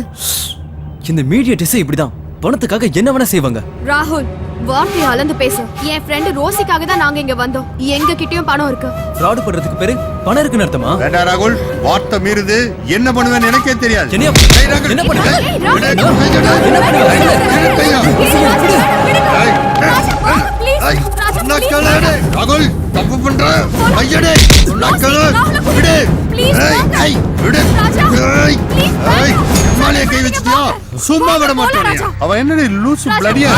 இந்த மீடியேட்டர்ஸ் இப்படிதான் பணத்துக்காக என்ன வேணா செய்வாங்க. ராகுல் வார்த்தையை அளந்து பேசு. என் ஃப்ரெண்ட் ரோசிக்காக தான் நாங்க இங்க வந்தோம். எங்க கிட்டயும் பணம் இருக்கு. ஃப்ராட் பண்றதுக்கு பேரு பணம் இருக்குன்னு அர்த்தமா? வேண்டாம் ராகுல், வார்த்தை மீறுது. என்ன பண்ணுவேன்னு எனக்கே தெரியாது. என்ன ராகுல் தப்பு பண்ற ஐயடே விடு. கை வச்சிட்டியா? சும்மா விட மாட்டேன். அவன் என்னடி லூசு பிளடியா?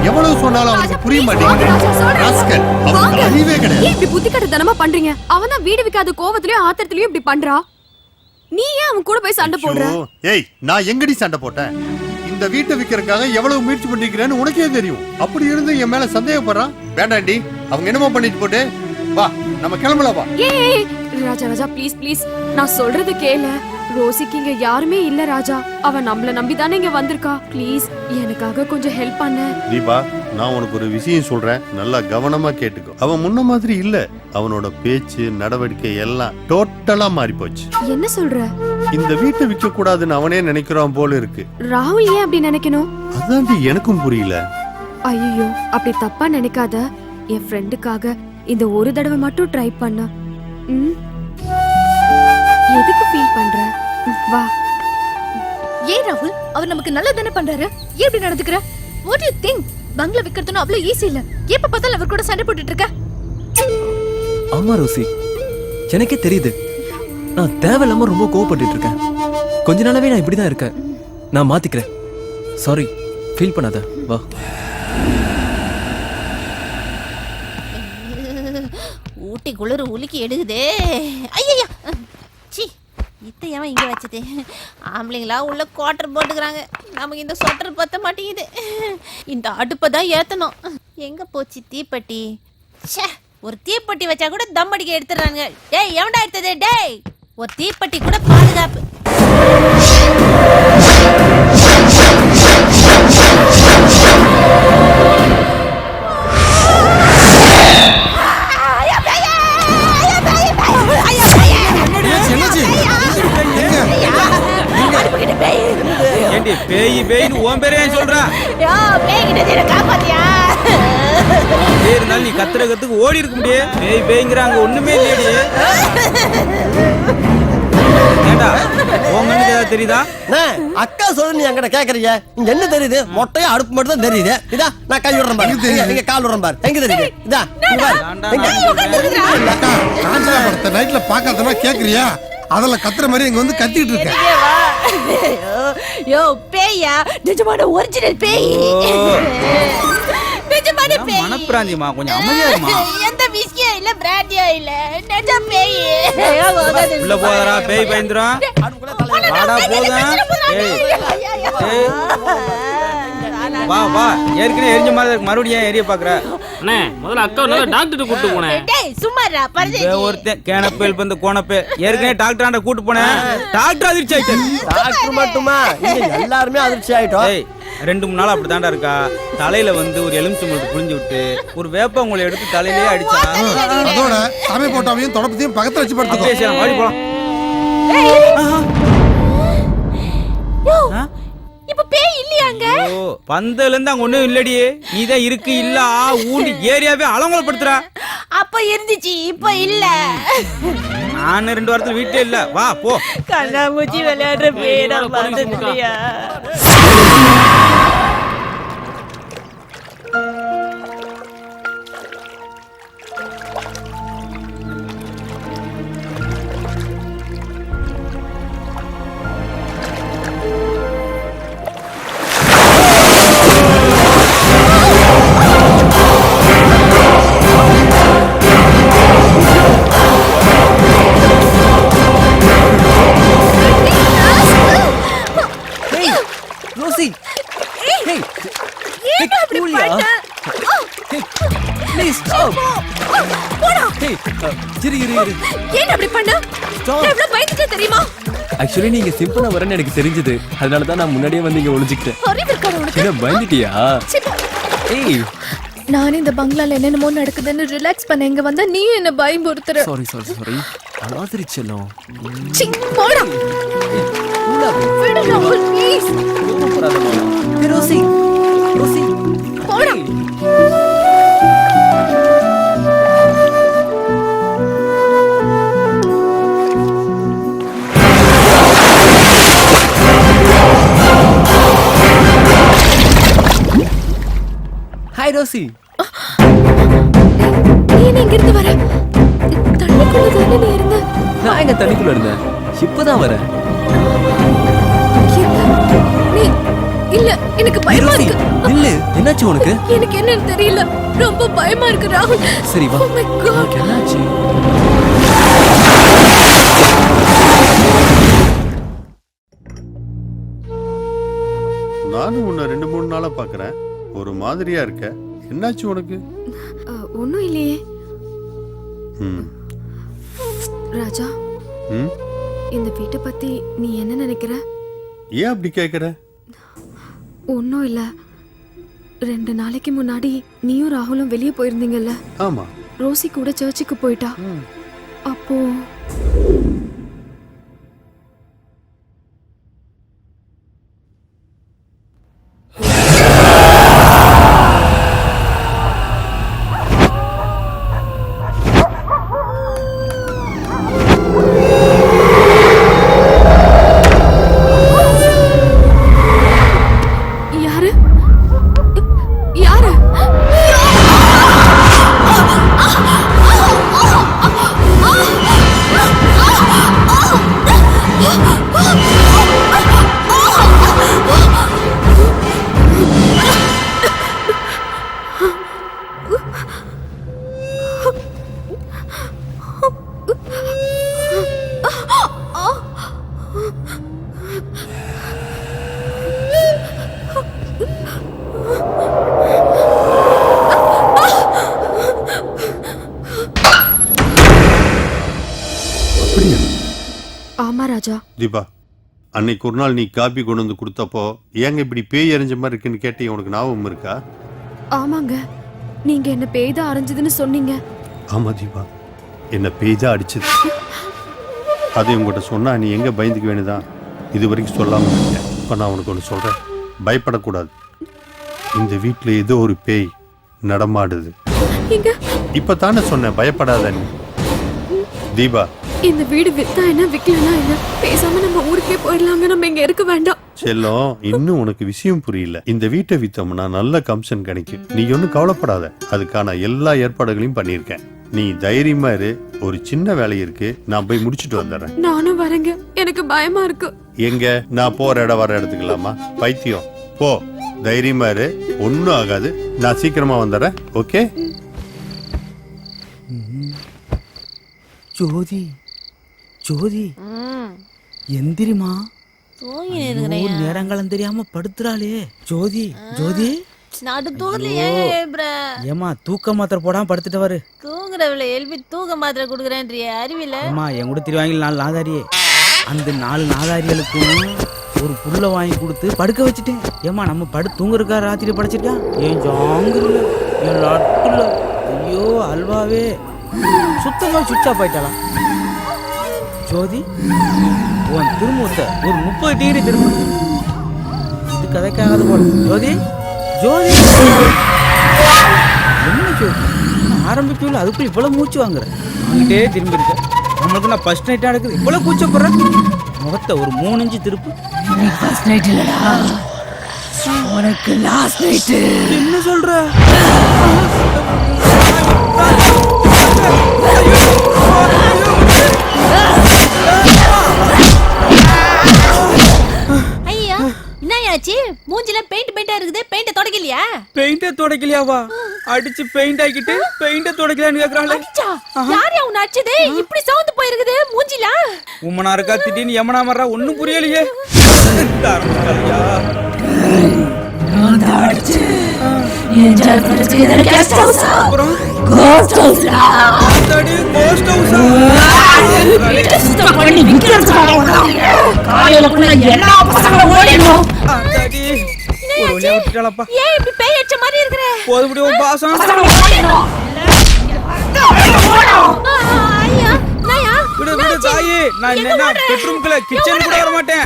எவ்வளவு சொன்னாலும் அவனுக்கு புரிய மாட்டேங்குது. அறிவே கிடையாது. இப்படி புத்திக்கட்டத்தனமா பண்றீங்க. அவன் தான் வீடு விக்காத கோவத்திலயும் ஆத்திரத்திலயும் இப்படி பண்றா. நீ ஏன் அவன் கூட போய் சண்டை போடுற? ஏய் நான் எங்கடி சண்டை போட்டேன்? இந்த வீட்டை விக்கிறதுக்காக எவ்வளவு முயற்சி பண்ணிக்கிறேன்னு உனக்கே தெரியும். அப்படி இருந்து என் மேல சந்தேகப்படுறான். வேண்டாண்டி, அவங்க என்னமோ பண்ணிட்டு போட்டு வா, நம்ம கிளம்பலாம் வா. ஏய் ராஜா ராஜா ப்ளீஸ் ப்ளீஸ் நான் சொல்றது கேளு. ரோசிக்கு இங்க யாருமே இல்ல ராஜா. அவ நம்மள நம்பி தானே இங்க வந்திருக்கா. ப்ளீஸ் எனக்காக கொஞ்சம் ஹெல்ப் பண்ணு. தீபா, நான் உனக்கு ஒரு விஷயம் சொல்றேன், நல்லா கவனமா கேட்டுக்கோ. அவன் முன்ன மாதிரி இல்ல. அவனோட பேச்சு நடவடிக்கை எல்லாம் டோட்டலா மாறி போச்சு. என்ன சொல்ற? இந்த வீட்டை விற்க கூடாதுன்னு அவனே நினைக்கிறான் போல இருக்கு. ராகுல் ஏன் அப்படி நினைக்கணும்? அதாண்டி எனக்கும் புரியல. ஐயோ அப்படி தப்பா நினைக்காத. என் ஃப்ரெண்டுக்காக இந்த ஒரு தடவை மட்டும் ட்ரை பண்ண. எதுக்கு ஃபீல் பண்ற? வா. ஏன் ராகுல், அவர் நமக்கு நல்லது தானே பண்றாரு. ஏன் இப்படி நடந்துக்கிற? What do you think? பங்களா விக்கிறதுன்னு அவ்வளவு ஈஸி இல்ல. எப்ப பார்த்தாலும் அவர் கூட சண்டை போட்டுட்டு இருக்க. ஆமா ரோசி, எனக்கே தெரியுது. நான் தேவையில்லாம ரொம்ப கோவப்பட்டு இருக்கேன். கொஞ்ச நாளாவே நான் இப்படிதான் இருக்கேன். நான் மாத்திக்கிறேன். சாரி, ஃபீல் பண்ணாத. வா. ஊட்டி குளிர் உலுக்கி எடுக்குதே. ஐயா சி, இத்தையாம இங்க வச்சது. ஆம்பளைங்களா உள்ள குவார்டர் போட்டுக்கிறாங்க. நமக்கு இந்த சொட்டர் பத்த மாட்டேங்குது. இந்த அடுப்பை தான் ஏத்தணும். எங்க போச்சு தீப்பெட்டி? ச்சே, ஒரு தீப்பெட்டி வச்சா கூட தம் அடிக்க எடுத்துறாங்க. டேய் எவன்டா எடுத்தது? டேய், ஒரு தீப்பெட்டி கூட பாதுகாப்பு. ஏண்டி பேய் பேய்னு உன் பேரே சொல்றா? பேய் இருந்தாலும் நீ கத்துறதுக்கு ஓடி இருக்க முடியும். பேய் பேய்ங்கிறாங்க, ஒண்ணுமே இல்லையடி. ஏண்டா உன் கண்ணுக்கு ஏதாவது தெரியுதா? அக்கா சொல்லு, நீ என்கிட்ட கேக்குறீங்க. இங்க என்ன தெரியுது? மொட்டையா அடுப்பு மட்டும் தான் தெரியுது. இதா நான் கை விடுறேன் பாரு, நீங்க கால் விடுறேன் பாரு. எங்க தெரியுது? இதா படத்தை நைட்ல பாக்காதமா கேக்குறியா? அதெல்லாம் கத்துற மாதிரி இங்க வந்து கத்திட்டு இருக்கேன். யோ பேயா, நிஜமான ஒரிஜினல் பேய். நிஜமான பேய். மனப்பிராந்தியமா, கொஞ்சம் அமைதியா இருமா. எந்த விஸ்கியா இல்ல பிராண்டியா இல்ல, நிஜ பேய். உள்ள போறா, பேய் பயந்துரும். வாடா போதும். ஏய் வா வா, ஏற்கனவே எரிஞ்ச மாதிரி மறுபடியும் ஏன் எரிய பாக்குற? அண்ணே, முதல்ல அக்கா நல்லா டாக்டர் கூட்டு போனேன். டேய் சும்மாடா பரதேசி. ஒருத்தன் கேனப்பேல் வந்து கோனப்பே ஏற்கனவே டாக்டர் ஆண்ட கூட்டு போனேன். டாக்டர் அதிர்ச்சி ஆயிட்டாரு. டாக்டர் மட்டுமா, இங்க எல்லாருமே அதிர்ச்சி ஆயிட்டோம். ஏய் 2-3 நாள் அப்படி தாண்டா இருக்கா. தலையில வந்து ஒரு எலுமிச்சம்பழத்தை புழிஞ்சு விட்டு ஒரு வேப்பங்குளை எடுத்து தலையிலேயே அடிச்சா. அதோட சாமி போட்டாவையும் தொடப்பத்தையும் பக்கத்துல வச்சு படுத்துக்கோ. வாடி போலாம். இப்ப பேய் இல்லையாங்க? ஓ, பந்தல இருந்து அங்க ஒண்ணும் இல்லடி. நீதான் இருக்கு இல்ல ஊண்டி ஏரியாவே அலங்கோலப்படுத்துறா. அப்ப இருந்துச்சு, இப்ப இல்ல. நான் 2 வாரத்துல வீட்டே இல்ல. வா போ. கண்ணாமூச்சி விளையாடுற பேய் நான் பார்த்ததில்லையா? ரோசி, hey, ஏன் அப்படி பண்ண? please stop. போடா. Hey, இரு. ஏன் அப்படி பண்ண? நான் எவ்வளவு பயந்துட்டே தெரியுமா? ஆக்சுவலி நீங்க சிம்பிளா வரேன்னு எனக்கு தெரிஞ்சது. அதனால தான் நான் முன்னாடியே வந்து இங்க ஒளிஞ்சிக்கிட்டேன். அறிவு இருக்கா உனக்கு? என்ன பயந்துட்டியா? ஏய், நான் இந்த பங்களால என்னென்னமோ நடக்குதுன்னு ரிலாக்ஸ் பண்ண இங்க வந்தா நீ என்ன பயமுறுத்துற. சாரி. அழாதிரி செல்லம். சி, போடா. விடு ராகுல், ப்ளீஸ். ரோசி. போடா. Hi Rosie. நீ எங்க இருந்து வர? தண்ணிக்குள்ள தானே நீ இருந்த? நான் எங்க தண்ணிக்குள்ள இருந்தேன். இப்பதான் வரேன். நீ இல்ல, எனக்கு பயமா இருக்கு. இல்ல, என்னாச்சு உனக்கு? எனக்கு என்னன்னு தெரியல, ரொம்ப பயமா இருக்கு ராகுல். சரி வா. Oh my God. என்னாச்சு? நானும் உன்னை 2-3 நாளா பாக்குறேன். ஒரு மாதிரியா இருக்க. என்னாச்சு உனக்கு? ஒன்னும் இல்லையே. ராஜா, ம் இந்த வீட்டை பத்தி நீ என்ன நினைக்கிற? ஏன் அப்படி கேட்குற? ஒன்றும் இல்லை. 2 நாளைக்கு முன்னாடி நீயும் ராகுலும் வெளியே போயிருந்தீங்கல்ல? ஆமா. ரோசி கூட சர்ச்சுக்கு போயிட்டா. அப்போ யாரு யாரு ஆமா ராஜா. தீபா, அன்னைக்கு ஒரு நாள் நீ காபி கொண்டு வந்து கொடுத்தப்போ ஏங்க இப்படி பேய் எறிஞ்ச மாதிரி இருக்குன்னு கேட்டு உனக்கு ஞாபகம் இருக்கா? ஆமாங்க, நீங்க என்ன பேய் தான் அரைஞ்சதுன்னு சொன்னீங்க. ஆமா தீபா, என்ன பேய் தான் அடிச்சது. அது உங்ககிட்ட சொன்னா நீ எங்க பயந்துக்க வேணுதான் இது வரைக்கும் சொல்லாம இருக்கேன். இப்ப நான் உனக்கு ஒன்று சொல்றேன், பயப்படக்கூடாது. இந்த வீட்டுல ஏதோ ஒரு பேய் நடமாடுது. இப்ப தானே சொன்னேன் பயப்படாத நீ. தீபா, இந்த வீடு வித்தா என்ன விக்கலனா என்ன, பேசாம நம்ம ஊருக்கே போயிடலாங்க. நம்ம இங்க இருக்க வேண்டாம். செல்லம், இன்னும் உனக்கு விஷயம் புரியல. இந்த வீட்டை வித்தோம்னா நல்ல கமிஷன் கிடைக்கும். நீ ஒன்னும் கவலைப்படாத, அதுக்கான எல்லா ஏற்பாடுகளையும் பண்ணியிருக்கேன். நீ தைரியமா இரு. ஒரு சின்ன வேலை இருக்கு, நான் போய் முடிச்சிட்டு வந்துடுறேன். நானும் வரேங்க, எனக்கு பயமா இருக்கு. எங்க? நான் போற இடம் வர எடுத்துக்கலாமா? பைத்தியம், போ, தைரியமா இரு, ஒன்னும் ஆகாது. நான் சீக்கிரமா வந்துடுறேன். ஓகே? ஜோதி, ஜோதி, எந்திரிமா. நேரங்களும் தெரியாம படுத்துறாளே. ஜோதி, ஜோதி, ஏமா தூக்க மாத்திரை போடாம படுத்துட்டு வரு. தூங்குறவளை எழுப்பி தூக்க மாத்திரை குடுக்குறேன்றிய அறிவில. அம்மா என் கூட திருவாங்கி 4 நாதாரியே, அந்த 4 நாதாரிகளுக்கும் ஒரு புல்ல வாங்கி கொடுத்து படுக்க வச்சுட்டேன். ஏமா நம்ம தூங்குறக்கா ராத்திரி படைச்சிருக்கா? ஏன் ஜாங்குல, என் லட்டுல, ஐயோ அல்வாவே சுத்தமா சுவிட்ச் ஆஃப் ஆயிட்டாலாம். ஜோதி, உன் திரும்பத்தை ஒரு 30 டிகிரி திரும்ப. இது கதைக்காகாது போல. ஜோதி, ஜோதி, என்ன ஜோதி ஆரம்பிக்கல, அதுக்குள்ள இவ்வளவு மூச்சு வாங்குற. வாங்கிட்டே திரும்பி இருக்க. நம்மளுக்கு நான் ஃபர்ஸ்ட் நைட்டா இருக்குது, இவ்வளவு கூச்சப்படுறேன். முகத்தை ஒரு 3 இன்ச்சு திருப்பு. ஃபர்ஸ்ட் நைட் இல்லடா, உனக்கு லாஸ்ட் நைட். என்ன சொல்ற? ஐயா, என்னயாச்சு? மூஞ்சில பெயிண்டா இருக்குது, பெயிண்ட தொடக்கலையா? பெயிண்ட தொடக்கலையாவா? அடிச்சு பெயிண்ட் ஆக்கிட்டு பெயிண்ட தொடக்கலையான்னு கேக்குறாங்களே. யார் உன்னை அடிச்சது? இப்படி சவுந்து போயிருக்குது மூஞ்சில. உம்மனா இருக்கா திடீர்னு யமனா மறா, ஒண்ணும் புரியலையே. கிச்சன் கூட வர மாட்டேன்.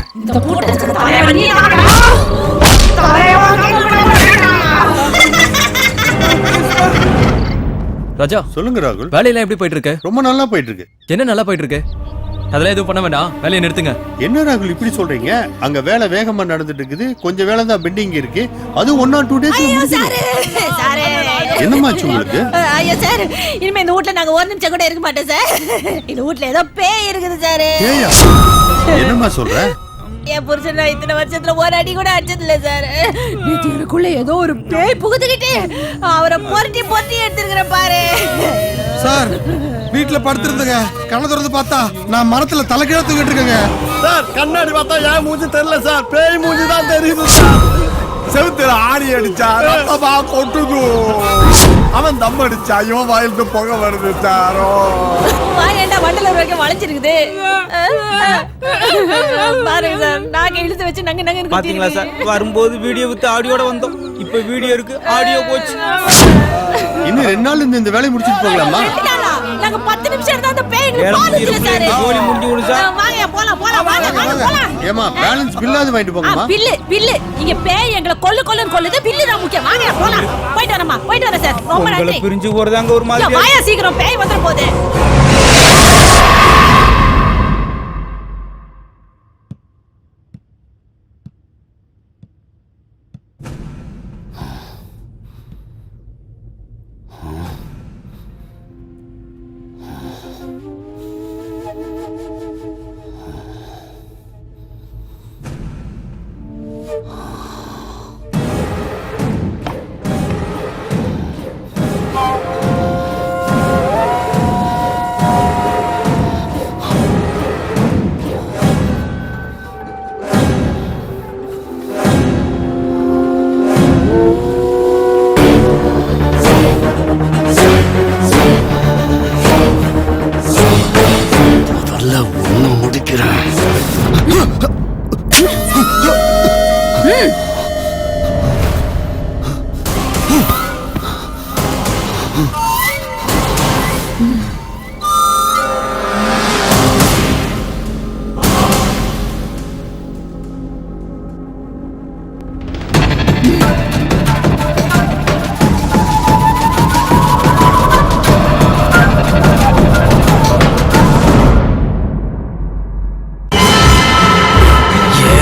ராஜா, சொல்லுங்க ராகுல். வேலையெல்லாம் எப்படி போயிட்டு இருக்கு? ரொம்ப நல்லா போயிட்டு இருக்கு. என்ன நல்லா போயிட்டு இருக்கு? அதெல்லாம் எதுவும் பண்ண வேண்டாம், வேலையை நிறுத்துங்க. என்ன ராகுல் இப்படி சொல்றீங்க? அங்க வேலை வேகமா நடந்துட்டு இருக்குது, கொஞ்சம் வேலை தான் பெண்டிங் இருக்கு. அது 1 or 2 days. என்னமாச்சு உங்களுக்கு? ஐயா சார், இனிமே இந்த வீட்ல நாங்க 1 நிமிஷம் கூட இருக்க மாட்டோம் சார். இந்த வீட்ல ஏதோ பேய் இருக்குது சார். என்னமா சொல்ற? என் புருஷன் நான் இத்தனை வருஷத்துல ஒரு அடி கூட அடிச்சது இல்ல சார். வீட்டுக்குள்ள ஏதோ ஒரு பேய் புகுந்துக்கிட்டு அவரை பொருட்டி பொருட்டி எடுத்துருக்கிற பாரு. சார், வீட்டுல படுத்திருந்தங்க, கண்ணை திறந்து பார்த்தா நான் மரத்துல தலைகீழ தூக்கிட்டு இருக்கேங்க. சார், கண்ணாடி பார்த்தா ஏன் மூஞ்சி தெரியல சார், பேய் மூஞ்சி தான் தெரியுது சார். செவுத்துல ஆணி அடிச்சா ரத்தமா கொட்டுது. அவன் தம் அடிச்சா இவன் வாயிலிருந்து புகை வருது சாரோ. வாயேண்டா வண்டல வரைக்கும் வளைஞ்சிருக்குது. பாருங்க சார், நாங்க இழுத்து வச்சு நங்க நங்க பாத்தீங்களா சார், வரும்போது வீடியோ வித்து ஆடியோட வந்தோம், இப்ப வீடியோ இருக்கு ஆடியோ போச்சு. இன்னும் 2 நாள் இந்த வேலையை முடிச்சிட்டு போகலாமா? நாங்க 10 நிமிஷம் இருந்தா அந்த பேய் பாலுல சார். கோலி முடிஞ்சு விடு சார். வாங்க போலாம் போலாம் வாங்க போலாம். ஏமா பேலன்ஸ் பில்லாது வாங்கிட்டு போங்கம்மா. பில்லு இங்க பேய் எங்களை கொல்லுன்னு கொல்லுது. பில்லு தான் முக்கியம். வாங்க போலாம். போயிட்டு வரமா போயிட்டு வர சார். ரொம்ப நன்றி. பிரிஞ்சு போறதாங்க ஒரு மாதிரி. வாயா சீக்கிரம், பேய் வந்துற போகுது.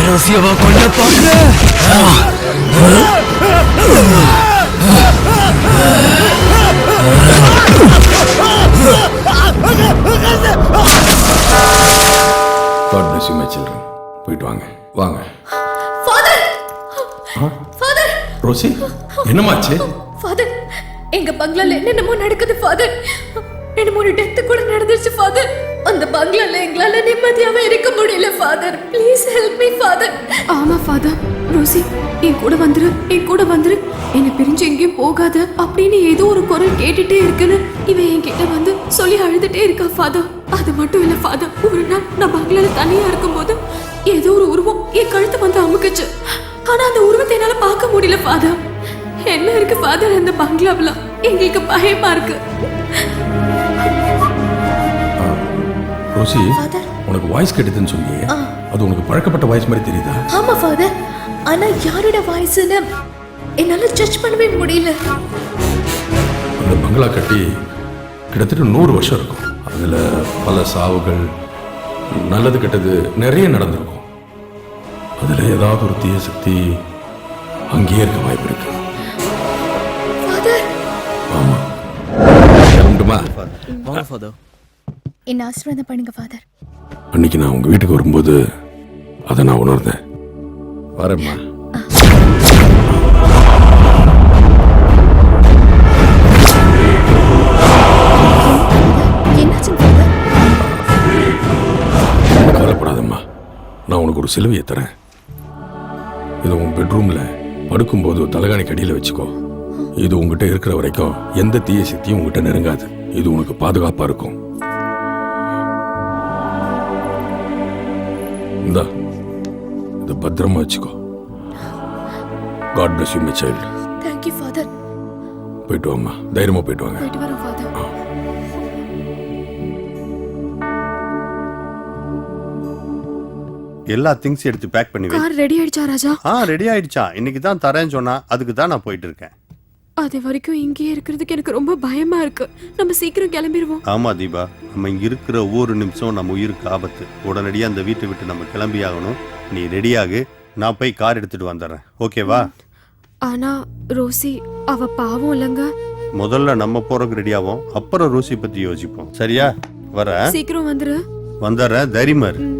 ரோசியவா கொல்ல பாக்குற? God bless you, my children. போயிட்டு வாங்க வாங்க. ஃபாதர் ஃபாதர் ரோசி, என்னமாச்சு? ஃபாதர், எங்க பங்களால என்னென்னமோ நடக்குது ஃபாதர். என்னமோ ஒரு டெத் கூட நடந்துருச்சு ஃபாதர். அந்த பங்களால எங்களால நிம்மதியாவே இருக்க முடியல father. Please help me father. ஆமா ஃபாதர். ரோசி, என் கூட வந்துரு, என் கூட வந்துரு. என்னை பிரிஞ்சு எங்கேயும் போகாத அப்படின்னு ஏதோ ஒரு குரல் கேட்டுட்டே இருக்குன்னு இவன் என்கிட்ட வந்து சொல்லி அழுதுட்டே இருக்கா ஃபாதர். அது மட்டும் இல்ல ஃபாதர், ஒரு நாள் நான் பங்களால தனியா இருக்கும்போது ஏதோ ஒரு உருவம் என் கழுத்தை வந்து அமுக்குச்சு. ஆனா அந்த உருவத்தை என்னால பார்க்க முடியல ஃபாதர். என்ன இருக்கு ஃபாதர் அந்த பங்களாவுல? எங்களுக்கு பயமா இருக்கு. ரோசி, உனக்கு வாய்ஸ் கேட்டதுன்னு சொன்னியே, அது உனக்கு பழக்கப்பட்ட வாய்ஸ் மாதிரி தெரியுதா? ஆமா ஃபாதர், ஆனா யாரோட வாய்ஸ்னு என்னால ஜட்ஜ் பண்ணவே முடியல. அந்த பங்களா கட்டி கிட்டத்தட்ட 100 வருஷம் இருக்கும். அதுல பல சாவுகள், நல்லது கெட்டது நிறைய நடந்திருக்கும். அதுல ஏதாவது ஒரு தீய சக்தி அங்கேயே இருக்க வாய்ப்பு இருக்கு. ஆமா, கிளம்பட்டுமா? வாங்க ஃபாதர். என்ன ஆசீர்வாதம் பண்ணுங்க ஃபாதர். அன்னைக்கு நான் உங்க வீட்டுக்கு வரும்போது அதை நான் உணர்ந்தேன். வரேம்மா. கவலைப்படாதம்மா, நான் உனக்கு ஒரு சிலுவையை தரேன். இதை உன் பெட்ரூம்ல படுக்கும்போது தலகாணி கடியில வச்சுக்கோ. இது உங்ககிட்ட இருக்கிற வரைக்கும் எந்த தீய சக்தியும் உங்ககிட்ட நெருங்காது. இது உனக்கு பாதுகாப்பா இருக்கும். இந்தா, இதை பத்திரமா வச்சுக்கோ. God bless you, my child. Thank you father. போயிட்டு வாம்மா, தைரியமா போயிட்டு வாங்க. போயிட்டு வரோம் father. எல்லா திங்ஸ் எடுத்து பேக் பண்ணி வை. கார் ரெடி ஆயிடுச்சா ராஜா? ரெடி ஆயிடுச்சா? இன்னைக்கு தான் தரேன்னு சொன்னா, அதுக்கு தான் நான் போயிட்டு இருக்கேன். அது வரைக்கும் இங்கேயே இருக்கிறதுக்கு எனக்கு ரொம்ப பயமா இருக்கு. நம்ம சீக்கிரம் கிளம்பிடுவோம். ஆமா தீபா, நம்ம இங்க இருக்கிற ஒவ்வொரு நிமிஷம் நம்ம உயிருக்கு ஆபத்து. உடனடியாக அந்த வீட்டை விட்டு நம்ம கிளம்பி ஆகணும். நீ ரெடியாகு, நான் போய் கார் எடுத்துட்டு வந்துடுறேன். ஓகேவா? ஆனா ரோசி அவ பாவம் இல்லங்க. முதல்ல நம்ம போறதுக்கு ரெடியாவோம், அப்புறம் ரோசி பத்தி யோசிப்போம். சரியா? வர சீக்கிரம் வந்துரு. வந்துடுறேன், தைரியமா இரு.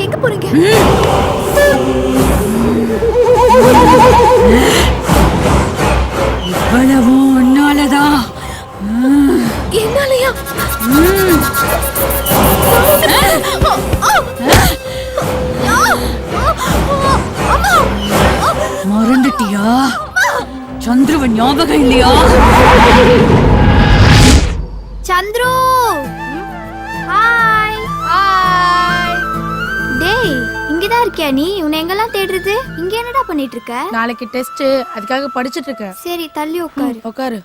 எங்க போறீங்க? இவ்வளவும் உன்னாலதான். என்னாலயா? மறந்துட்டியா? சந்துருவன் ஞாபகம் இல்லையா? Chandru hi hi. டேய் இங்கதான் இருக்கியா நீ? உன்னை எங்கெல்லாம் தேடுறது? இங்க என்னடா பண்ணிட்டு இருக்க? நாளைக்கு டெஸ்ட், அதுக்காக படிச்சிட்டு இருக்கேன். சரி தள்ளி உட்காரு. உட்காரு.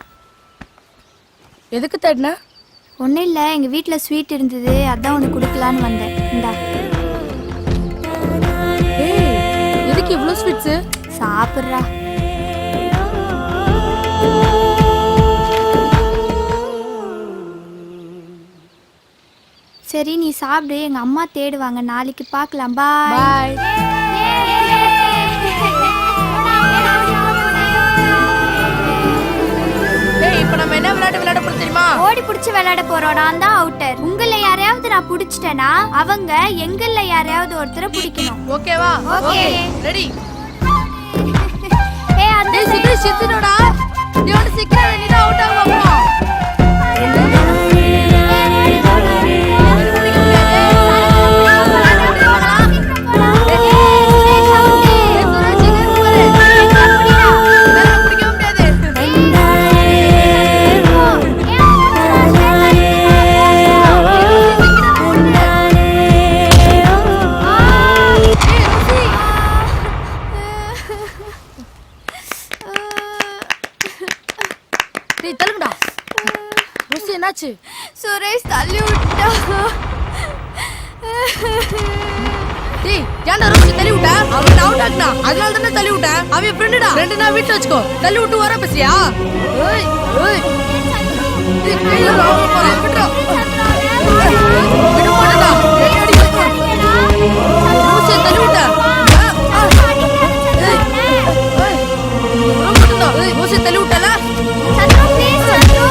எதுக்கு தேடின? ஒன்னும் இல்ல, எங்க வீட்ல ஸ்வீட் இருந்தது, அதான் உனக்கு கொடுக்கலான்னு வந்தேன். இந்தா. எதுக்கு இவ்ளோ ஸ்வீட்ஸ்? சாப்பிடுறா. சரி நீ சாப்பிடு, எங்க அம்மா தேடுவாங்க, நாளைக்கு பார்க்கலாம். பாய். இப்ப நம்ம என்ன விளையாட போறோம் தெரியுமா? ஓடி புடிச்சு விளையாட போறோம். நான் தான் அவுட்டர். உங்கள யாரையாவது நான் புடிச்சிட்டேனா அவங்க எங்கல்ல யாரையாவது ஒருத்தரை பிடிக்கணும். ஓகேவா? Okay ready. ஏய் அந்த சுத்தி சித்தினோடா. நீ ஓடி சீக்கிரம் நீ தான் அவுட் ஆக போறோம். சுரேஷ் தள்ளி விட்டா. டேய் ஏன்டா ரோசி தள்ளி விட்டா? அவன் அவுட் ஆக்னா, அதனால தான தள்ளி விட்டா. அவன் ஃப்ரெண்டுடா. ஃப்ரெண்டுனா வீட்ல வச்சுக்கோ. தள்ளி விட்டு வர பேசியா? ஏய் ஏய். டேய் கையில ராவ போறா. விட்றா. விடு போடா. ஏய் அடி வைக்கோ. ரோசி தள்ளி விட்டா. ஏய் ஏய். ரோசி தள்ளி விட்டால? சத்ரு ப்ளீஸ் சத்ரு.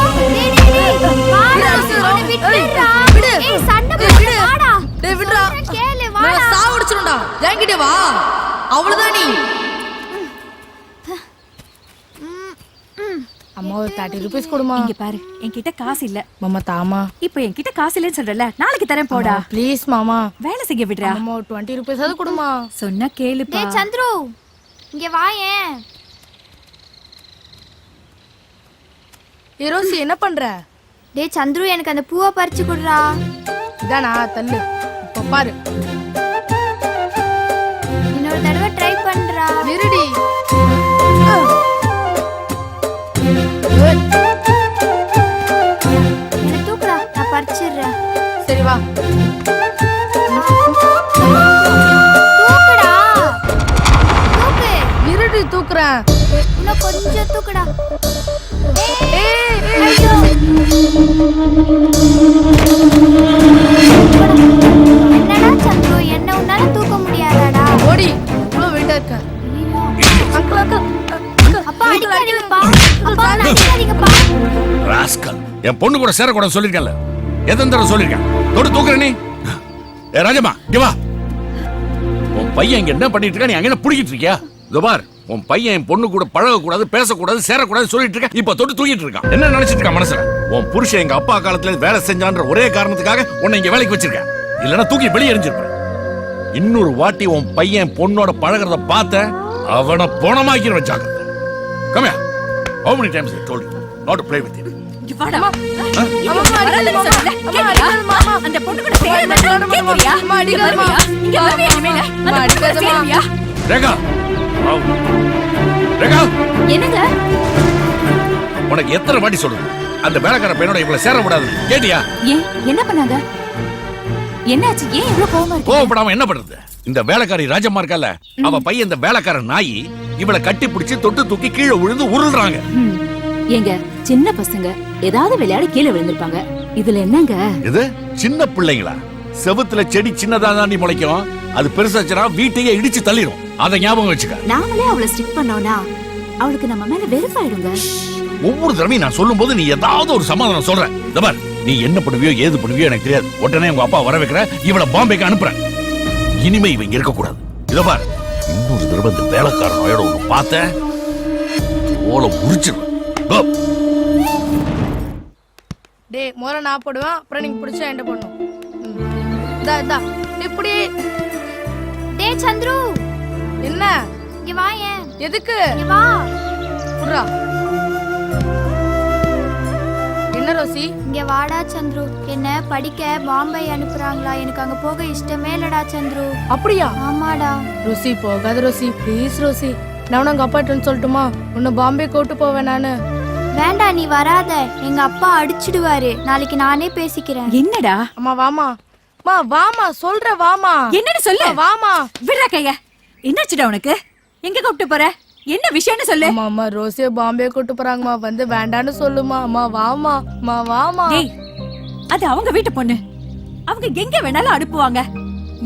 டேய் வாடா அவனை விட்டுடா. ஏய் சண்டை போடு வாடா. டேய் விட்றா. கேளு நான் வாடா. சாவடிச்சிடும்டா. என்கிட்ட வா. அவ்வளவுதான் நீ. அம்மா ஒரு 30 ரூபீஸ் கொடுமா. இங்க பாரு, என்கிட்ட காசு இல்ல. மாமா தாமா. இப்போ என்கிட்ட காசு இல்லன்னு சொல்றல, நாளைக்கு தரேன் போடா. ப்ளீஸ் மாமா. வேலை செய்ய விடுறா. அம்மா ஒரு 20 ரூபீஸ் அது கொடுமா. சொன்னா கேளுப்பா. டேய் சந்துரு இங்க வாயேன். ரோசி என்ன பண்ற? டேய் சந்துரு எனக்கு அந்த பூவை பறிச்சு குடுறா. இதானா தள்ளு. இப்ப பாரு. இன்னொரு தடவை ட்ரை பண்றா. இருடி. என்ன தூக்குடா, நான் பறிச்சிடுறேன். சரி வா. தூக்குடா. தூக்கு. இருடி தூக்குறேன். இன்னும் கொஞ்சம் தூக்குடா. ஏய் ஐயோ. என்னடா சந்துரு, என்ன உன்னால தூக்க முடியாதாடா? ஓடி. இவ்வளவு வெயிட்டா இருக்க. Uncle uncle. அப்பா அடிக்காதீங்கப்பா. அப்பா அடிக்காதீங்கப்பா. ராஸ்கல், என் பொண்ணு கூட சேரக்கூடாது சொல்லிருக்கேன்ல. எத்தனை தடவை சொல்லிருக்கேன்? தொடு தூக்குற நீ. ஏ ராஜம்மா இங்க வா. உன் பையன் இங்க என்ன பண்ணிட்டு இருக்க? நீ அங்க என்ன புடிக்கிட்டு இருக்கியா? இதோ பார், உன் பையன் என் பொண்ணு கூட பழகக்கூடாது, பேசக்கூடாது, சேரக்கூடாது சொல்லிட்டு இருக்க. இப்ப தொட்டு தூக்கிட்டு இருக்கான். என்ன நினைச்சிட்டு இருக்கான் மனசுல? உன் புருஷன் எங்க அப்பா காலத்துல வேலை செஞ்சான்ற ஒரே காரணத்துக்காக உன்னை இங்க வேலைக்கு வச்சிருக்கேன். இல்லன்னா தூக்கி வெளியே எறிஞ்சிருப்பேன். இன்னொரு வாட்டி உன் பையன் பொண்ணோட பழகிறத பார்த்த அவனை போனமாக்கிற வச்சாங்க. Come here. How many times I told you not to play with it? வாடா. அம்மா அடிக்காத மாமா. அம்மா அடிக்காத மாமா. அந்த பொண்ணு கூட பேர் கேக்குறியா? அம்மா அடிக்காத மாமா. இங்க வரவே இனிமேல. அம்மா அடிக்காத மாமா. ரேகா. ரேகா. என்னங்க? உனக்கு எத்தனை வாட்டி சொல்றது? அந்த வேலைக்கார பையனோட இவளை சேர விடாது. கேட்டியா? ஏன் என்ன பண்ணாங்க? என்னாச்சு? ஏன் இவ்வளவு கோவமா இருக்கு? கோவப்படாம என்ன பண்றது? இந்த வேலைக்காரி ராஜம்மா இருக்கல, அவ பையன் இந்த வேலைக்கார நாய் இவளை கட்டி பிடிச்சு தொட்டு தூக்கி கீழே விழுந்து உருள்றாங்க. ஏங்க சின்ன பசங்க ஏதாவது விளையாடி கீழே விழுந்திருப்பாங்க. இதுல என்னங்க? இது சின்ன பிள்ளைங்களா? செவுத்துல செடி சின்னதா தாண்டி முளைக்கும். அது பெருசாச்சுனா வீட்டையே இடிச்சு தள்ளிடும். அதை ஞாபகம் வச்சுக்க. நாமளே அவளை ஸ்டிக் பண்ணோம்னா அவளுக்கு நம்ம மேல வெறுப்பாயிடுங்க. ஒவ்வொரு தடவையும் நான் சொல்லும் போது நீ ஏதாவது ஒரு சமாதானம் சொல்ற. இந்த பார், நீ என்ன பண்ணுவியோ ஏது பண்ணுவியோ எனக்கு தெரியாது. உடனே உங்க அப்பா வர வைக்கிற, இவளை பாம்பேக்கு அனுப்புற. இனிமே இவங்க இருக்க கூடாது. இத பார், இன்னொரு தடவை இந்த வேலைக்காரனோட ஒண்ணு பார்த்த தோலை உரிச்சிடும். டேய் முதல்ல நான் போடுவேன், அப்புறம் நீங்க பிடிச்சா என்ன பண்ணும். இதா இப்படி. டேய் சந்துரு, என்ன இங்க வாயேன். எதுக்கு? இங்க வா. புறா. என்ன ரோசி? இங்க வாடா சந்துரு. என்ன படிக்க பாம்பே அனுப்புறாங்களா? எனக்கு அங்க போக இஷ்டமே இல்லடா சந்துரு. அப்படியா? ஆமாடா. ரோசி போகாத ரோசி, ப்ளீஸ் ரோசி. நான் உங்க அப்பாட்ட சொல்லட்டுமா? உன்னை பாம்பே கூட்டு போவேன் நானு. வேண்டாம், நீ வராத. எங்க அப்பா அடிச்சிடுவாரு. நாளைக்கு நானே பேசிக்கிறேன். என்னடா? அம்மா வாமா. மா வாமா, சொல்ற வாமா. என்னன்னு சொல்லு. வாமா. விடுறா கைய. என்னாச்சுடா உனக்கு? எங்க கூப்பிட்டு போற? என்ன விஷயம்னு சொல்லு. அம்மா ரோசிய பாம்பே கூட்டு போறாங்கம்மா, வந்து வேண்டான்னு சொல்லுமா. அம்மா வாமா. அம்மா வாமா. டேய், அது அவங்க வீட்டு பொண்ணு. அவங்க எங்க வேணாலும் அனுப்புவாங்க.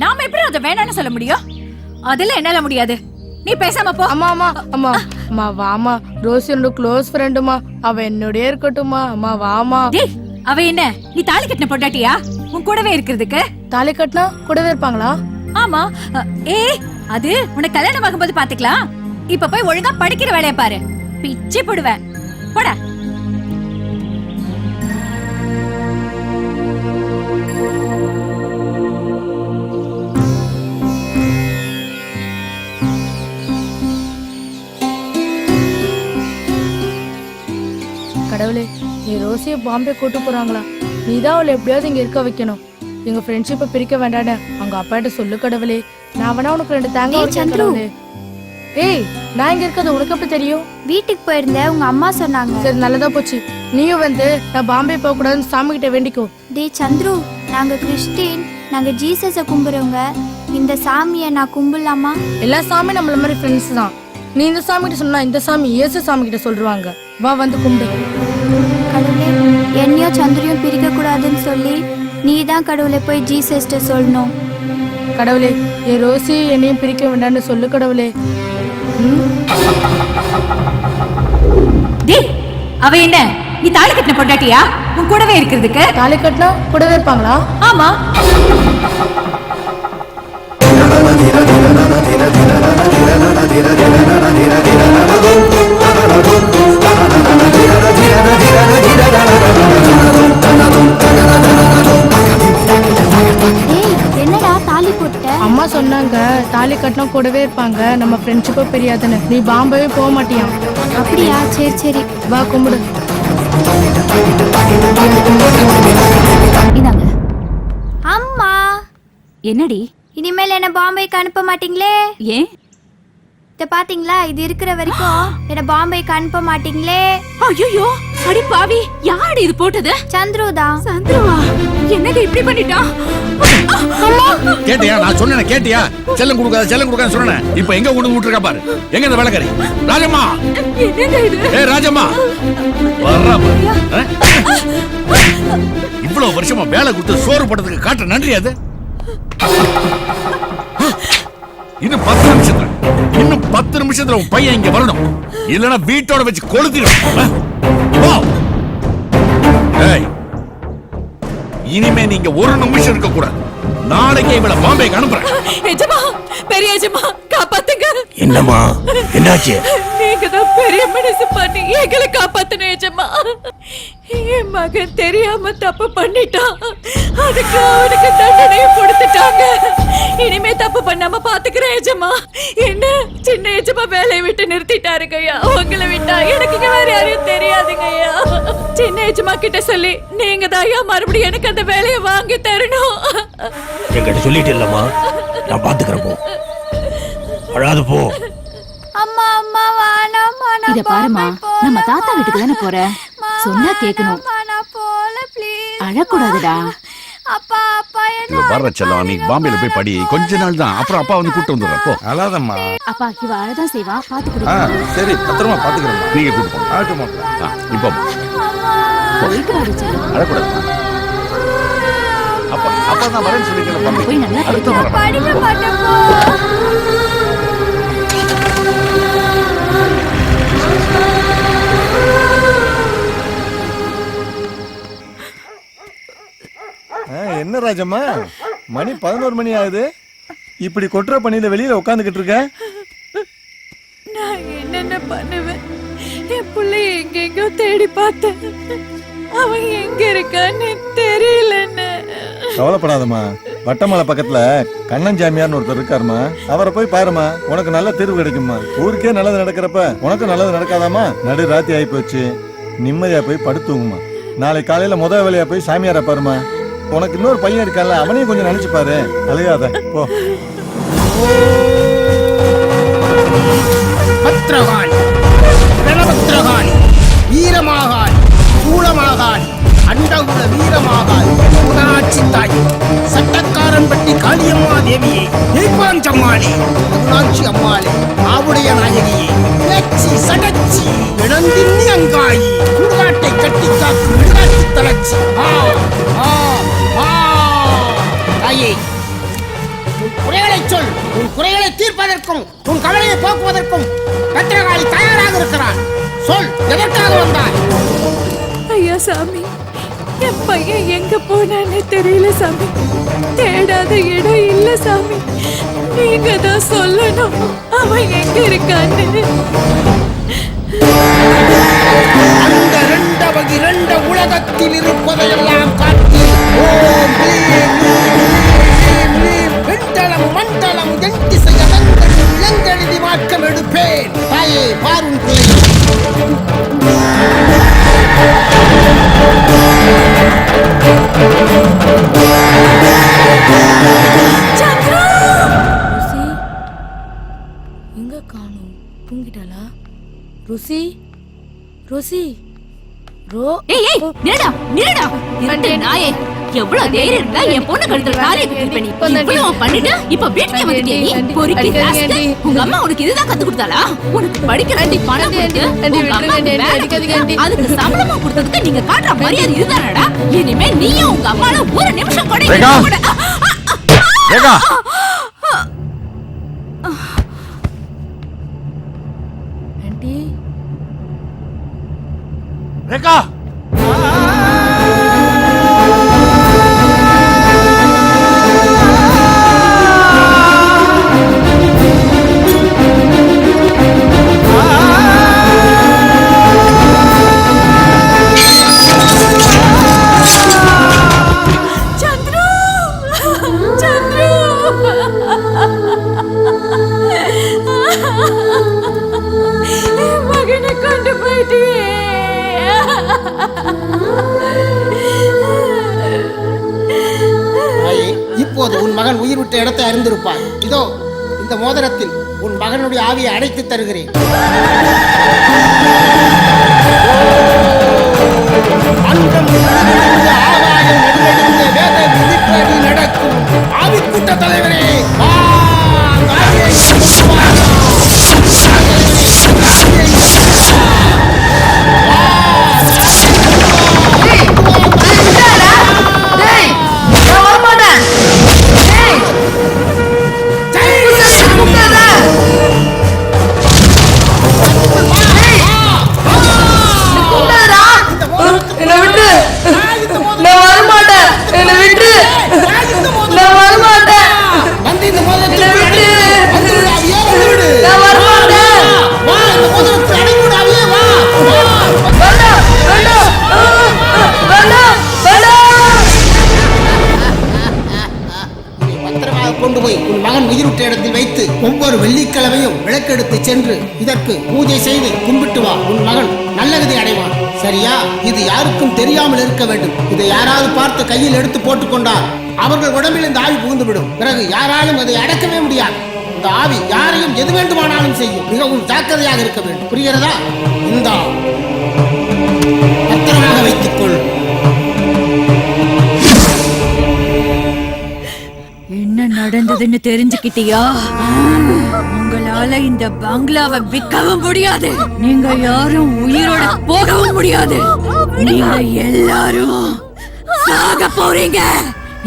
நாம எப்படி அதை வேணான்னு சொல்ல முடியும்? அதெல்லாம் என்னால முடியாது. நீ பேசாம போ. அம்மா அம்மா அம்மா அம்மா வாமா. ரோசி என்னோட க்ளோஸ் ஃப்ரெண்டுமா, அவ என்னோடயே இருக்கட்டுமா. அம்மா வாமா. டேய், அவ என்ன நீ தாலி கட்டின பொண்டாட்டியா? உன் கூடவே இருக்கிறதுக்கு? தாலி கட்டினா கூடவே இருப்பாங்களா? ஆமா. ஏய், அது உனக்கு கல்யாணம் ஆகும்போது பாத்துக்கலாம். இப்ப போய் ஒழுங்கா படிக்கிற வேலையை பாரு. பிச்சை போடுவேன். போடா. கடவுளே, நீ ரோசிய பாம்பே கூட்டு போறாங்களா? நீதான் அவளை எப்படியாவது இங்க இருக்க வைக்கணும். எங்க ஃப்ரெண்ட்ஷிப்பை பிரிக்க வேண்டாட அவங்க அப்பாட்ட சொல்லு கடவுளே. நான் வேணா உனக்கு 2 தேங்காய் சந்துரு. ஏய், நான் இங்க இருக்கிறது உனக்கு எப்படி தெரியும்? வீட்டுக்கு போயிருந்தேன், உங்க அம்மா சொன்னாங்க. சரி, நல்லதா போச்சு. நீயும் வந்து நான் பாம்பே போக கூடாதுன்னு சாமி கிட்ட வேண்டிக்கோ. டேய் சந்துரு, நாங்க கிறிஸ்டின், நாங்க ஜீசஸ கும்பிடுறவங்க. இந்த சாமியை நான் கும்பிடலாமா? எல்லா சாமி நம்மள மாதிரி ஃப்ரெண்ட்ஸ் தான். நீ இந்த சாமி கிட்ட சொன்னா இந்த சாமி இயேசு சாமி கிட்ட சொல்றாங்க. வா வந்து கும்பிடு. கடவுளே, என்னையும் சந்திரியும் பிரிக்க கூடாதுன்னு சொல்லி நீ தான் கடவுளை போய் ஜீசஸ்ட சொல்லணும். கடவுளே, என் ரோசி என்னையும் பிரிக்க வேண்டாம்னு சொல்லு கடவுளே. டேய், அவ என்ன நீ தாலி கட்டின பொண்டாட்டியா? உன் கூடவே இருக்கிறதுக்கு? தாலி கட்டினா கூடவே இருப்பாங்களா? ஆமா. என்னடா தாலி போட்ட? அம்மா சொன்னாங்க தாலி கட்டினா கூடவே இருப்பாங்க, நம்ம ஃப்ரெண்ட்ஷிப்பா பெரியாதுன்னு. நீ பாம்பே போக மாட்டியா? அப்படியா? சரி சரி, வா கும்பிடு. இதாங்க. அம்மா. என்னடி? இனிமேல் என்ன பாம்பேக்கு அனுப்ப மாட்டீங்களே? ஏன்? இத பாத்தீங்களா, இது இருக்கிற வரைக்கும் என்ன பாம்பேக்கு அனுப்ப மாட்டீங்களே? ஐயோ, அடி பாவி, யாரு இது போட்டது? சந்துரு தான். சந்துருவா? என்னங்க இப்படி பண்ணிட்டான்? கேட்டியா? நான் சொன்னேன் கேட்டியா? செல்லம் கொடுக்காத சொன்னேன். இப்ப எங்க கொண்டு விட்டுருக்கா பாரு. எங்க இந்த வேலைக்காரி? ராஜம்மா. என்னங்க இது? ஏ ராஜம்மா, வர்றா பாரு. இவ்வளவு வருஷமா வேலை கொடுத்து சோறு போட்டதுக்கு காட்டுற நன்றி அது. இன்னும் 10 நிமிஷத்துல உன் பையன் இங்க வரணும். இல்லனா வீட்டோட வச்சு கொளுத்திடும். இனிமே நீங்க 1 நிமிஷம் இருக்க கூடாது. நாளைக்கே இவளை பாம்பேக்கு அனுப்புறேன். எஜமா, பெரிய எஜமா, காப்பாத்துங்க. என்னம்மா, என்னாச்சு? நீங்க தான் பெரிய மனசு பண்ணி எங்களை காப்பாத்தணும் எஜமா. என் மகன் தெரியாம தப்பு பண்ணிட்டான். அதுக்கு அவனுக்கு தண்டனையை கொடுத்துட்டாங்க. இனிமே தப்பு பண்ணாம பாத்துக்கிறேன் எஜமா. என்ன சின்ன எஜமா வேலையை விட்டு நிறுத்திட்டாருங்கய்யா. உங்களை விட்டா எனக்கு வேற யாரையும் தெரியாதுங்கய்யா. சின்ன எஜமா கிட்ட சொல்லி நீங்க தான் மறுபடியும் எனக்கு அந்த வேலையை வாங்கி தரணும். என்கிட்ட சொல்லிட்டு இல்லம்மா, நான் பாத்துக்கிறேன். போ, அழாது போ. அம்மா அம்மா வானாம்மா. இத பாருமா, நம்ம தாத்தா வீட்டுக்கு தானே போற. சொன்னா கேட்கணும். நான் போல ப்ளீஸ். அழக்கூடாதுடா. அப்பா அப்பா என்ன? இங்க வர்ற செல்லம், நீ பாம்பேல போய் படி. கொஞ்ச நாள் தான், அப்புறம் அப்பா வந்து கூட்டு வந்துடுற. போ. அழாதம்மா. அப்பா இவ அழதான் செய்வா, பாத்துக்கிட்டு. சரி, பத்திரமா பாத்துக்கிறேன். நீங்க கூட்டு போங்க. ஆகட்டுமா? இப்போ போயிட்டு வாடி செல்லம். அழக்கூடாது. அப்பா நான் வரேன்னு சொல்லிக்கிறேன். போய் நல்லா அடுத்த வாரம். படிக்க மாட்டேன் போ. என்ன ராஜம்மா, மணி 11 மணி ஆகுது. இப்படி கொட்டுற பணியில வெளியில உட்காந்துக்கிட்டு இருக்க? நான் என்னென்ன பண்ணுவேன்? என் தேடி பார்த்தேன், அவன் எங்க இருக்கான்னு தெரியலன்னு. கவலைப்படாதம்மா, வட்டமலை பக்கத்துல கண்ணன் சாமியார்னு ஒருத்தர் இருக்காருமா, அவரை போய் பாருமா, உனக்கு நல்ல தீர்வு கிடைக்குமா. ஊருக்கே நல்லது நடக்கிறப்ப உனக்கு நல்லது நடக்காதாமா? நடு ராத்தி ஆகி போச்சு, நிம்மதியா போய் படுத்துங்குமா. நாளை காலையில முதல் வேலையா போய் சாமியார பாருமா. உனக்கு இன்னொரு பையன் இருக்கான்ல, அவனையும் கொஞ்சம் நினைச்சு பாரு. அலையாத போ. பத்ரகாளி, ரணபத்ரகாளி, வீரமாகாளி, சூளமாகாளி, அண்டகுல வீரமாகாளி, முதனாட்சி தாய், சட்டக்காரன் பட்டி காளியம்மா தேவியே, தீபாஞ்சம்மாளே, முதனாட்சி அம்மாளே, ஆவுடைய நாயகியே, பேச்சி சடச்சி, இளந்தின்னி அங்காயி, சுடுகாட்டை கட்டி காக்கும் விடுகாட்டி தளச்சி. தாயே, உன் குறைகளை சொல். உன் குறைகளை தீர்ப்பதற்கும் உன் கவலையை போக்குவதற்கும் பத்திரகாளி தயாராக இருக்கிறான். சொல், எதற்காக வந்தாய்? ஐயா சாமி, என் பையன் எங்க போனான்னு தெரியல சாமி. தேடாத இடம் இல்ல சாமி. நீங்க தான் சொல்லணும் அவன் எங்க இருக்கான்னு. அந்த இரண்ட உலகத்தில் இருப்பதையெல்லாம் காட்டி ஓம் ப்ரீம் ப்ரீம் ப்ரீம் வெண்டலம் மண்டலம் எண்டிசை அலங்கள் இளங்கெழுதி மாற்றம் எடுப்பேன். தாயே, பாரும் பிள்ளை. எங்க காணோம்? தூங்கிட்டாளா? ருசி, ருசி, ஏய் ஏய் நில்லுடா நில்லுடா இரண்டு நாயே, எவ்வளவு தைரியம் இருந்தா என் பொண்ணு கழுத்துல தாலியை கட்டிருப்ப நீ. இவ்வளவு பண்ணிட்டு இப்ப வீட்டுக்கே வந்துட்டியா நீ? பொறுக்கி ராஸ்கல். உங்க அம்மா உனக்கு இதுதான் கத்து கொடுத்தாளா? உனக்கு படிக்க வேண்டிய பணம் கொடுத்து உங்க அம்மாக்கு வேலை கொடுத்து அதுக்கு சம்பளமா கொடுத்ததுக்கு நீங்க காட்டுற மரியாதை இதுதானடா? இனிமே நீயும் உங்க அம்மால ஒரு நிமிஷம் கூட ரேகா, ஆண்டி, ரேகா, சந்துரு, சந்துரு, மகனை கொண்டு போயிட்டியே. தாயே, இப்போது உன் மகன் உயிர் விட்ட இடத்தை அறிந்திருப்பாய். இதோ இந்த மோதிரத்தில் உன் மகனுடைய ஆவியை அடைத்து தருகிறேன். அண்டம் நடுநடுங்க, ஆகாயம் நடுநடுங்க, வேத விதிப்படி நடக்கும் ஆவிக்கூட்ட தலைவரே, வா, தாயே, வா. என்னை விட்டு, நான் வரமாட்டேன். என்னை விட்டு, நான் வரமாட்டேன். வந்து இந்த மோதிரத்தை என்னை விட்டு, அவியே வந்து விடு. நான் வரமாட்டேன். வா, இந்த மோதிரத்தை அடங்கி விடு, அவியே வா. வேண்டாம், வேண்டாம், வேண்டாம், வேண்டாம். இதை பத்திரமாக கொண்டு போய் உன் மகன் உயிரிட்ட இடத்தில் வைத்து ஒவ்வொரு வெள்ளிக்கிழமையும் விளக்கெடுத்து சென்று இதற்கு பூஜை செய்து கும்பிட்டு வா. உன் மகன் நல்லகதி அடைவான். சரியா? இது யாருக்கும் தெரியாமல் இருக்க வேண்டும். இதை யாராவது பார்த்து கையில் எடுத்து போட்டுக்கொண்டால் அவர்கள் உடம்பில் இந்த ஆவி புகுந்துவிடும். பிறகு யாராலும் அதை அடக்கவே முடியாது. இந்த ஆவி யாரையும் எது வேண்டுமானாலும் செய்யும். மிகவும் ஜாக்கிரதையாக இருக்க வேண்டும். புரிகிறதா? இந்த பத்திரமாக வைத்துக்கொள். என்ன நடந்ததுன்னு தெரிஞ்சுக்கிட்டியா? உங்களால இந்த பங்களாவை விற்கவும் முடியாது. நீங்க யாரும் உயிரோட போகவும் முடியாது. நீங்க எல்லாரும் சாக போறீங்க.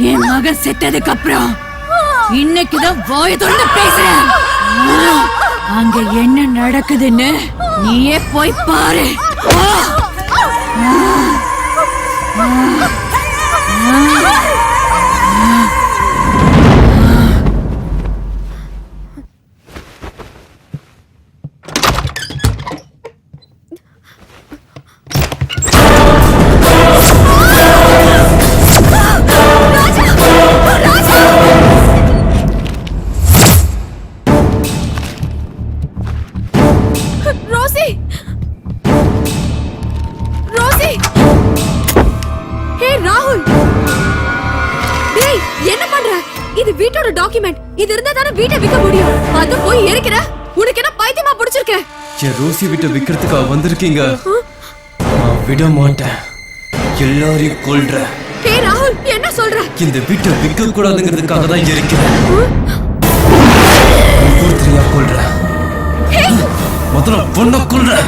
என் மகன் செத்ததுக்கு அப்புறம் இன்னைக்குதான் வாய திறந்து பேசுறேன். அங்க என்ன நடக்குதுன்னு நீயே போய் பாரு. டேய் என்ன பண்ற? இது வீட்டோட டாக்குமெண்ட். இது இருந்தா தானே வீட்டை விற்க முடியும். அது போய் எரிக்கிற? உனக்கு என்ன பைத்தியமா பிடிச்சிருக்கு? என் ரோசி வீட்டை விக்கிறதுக்கா வந்திருக்கீங்க? நான் விட மாட்டேன். எல்லாரையும் கொல்றேன். ஹே ராகுல், என்ன சொல்ற? இந்த வீட்டை விற்க கூடாதுங்கிறதுக்காக தான் இருக்கிறேன். ஒவ்வொருத்தரையா கொல்றேன். முதல்ல பொண்ணை கொல்றேன்.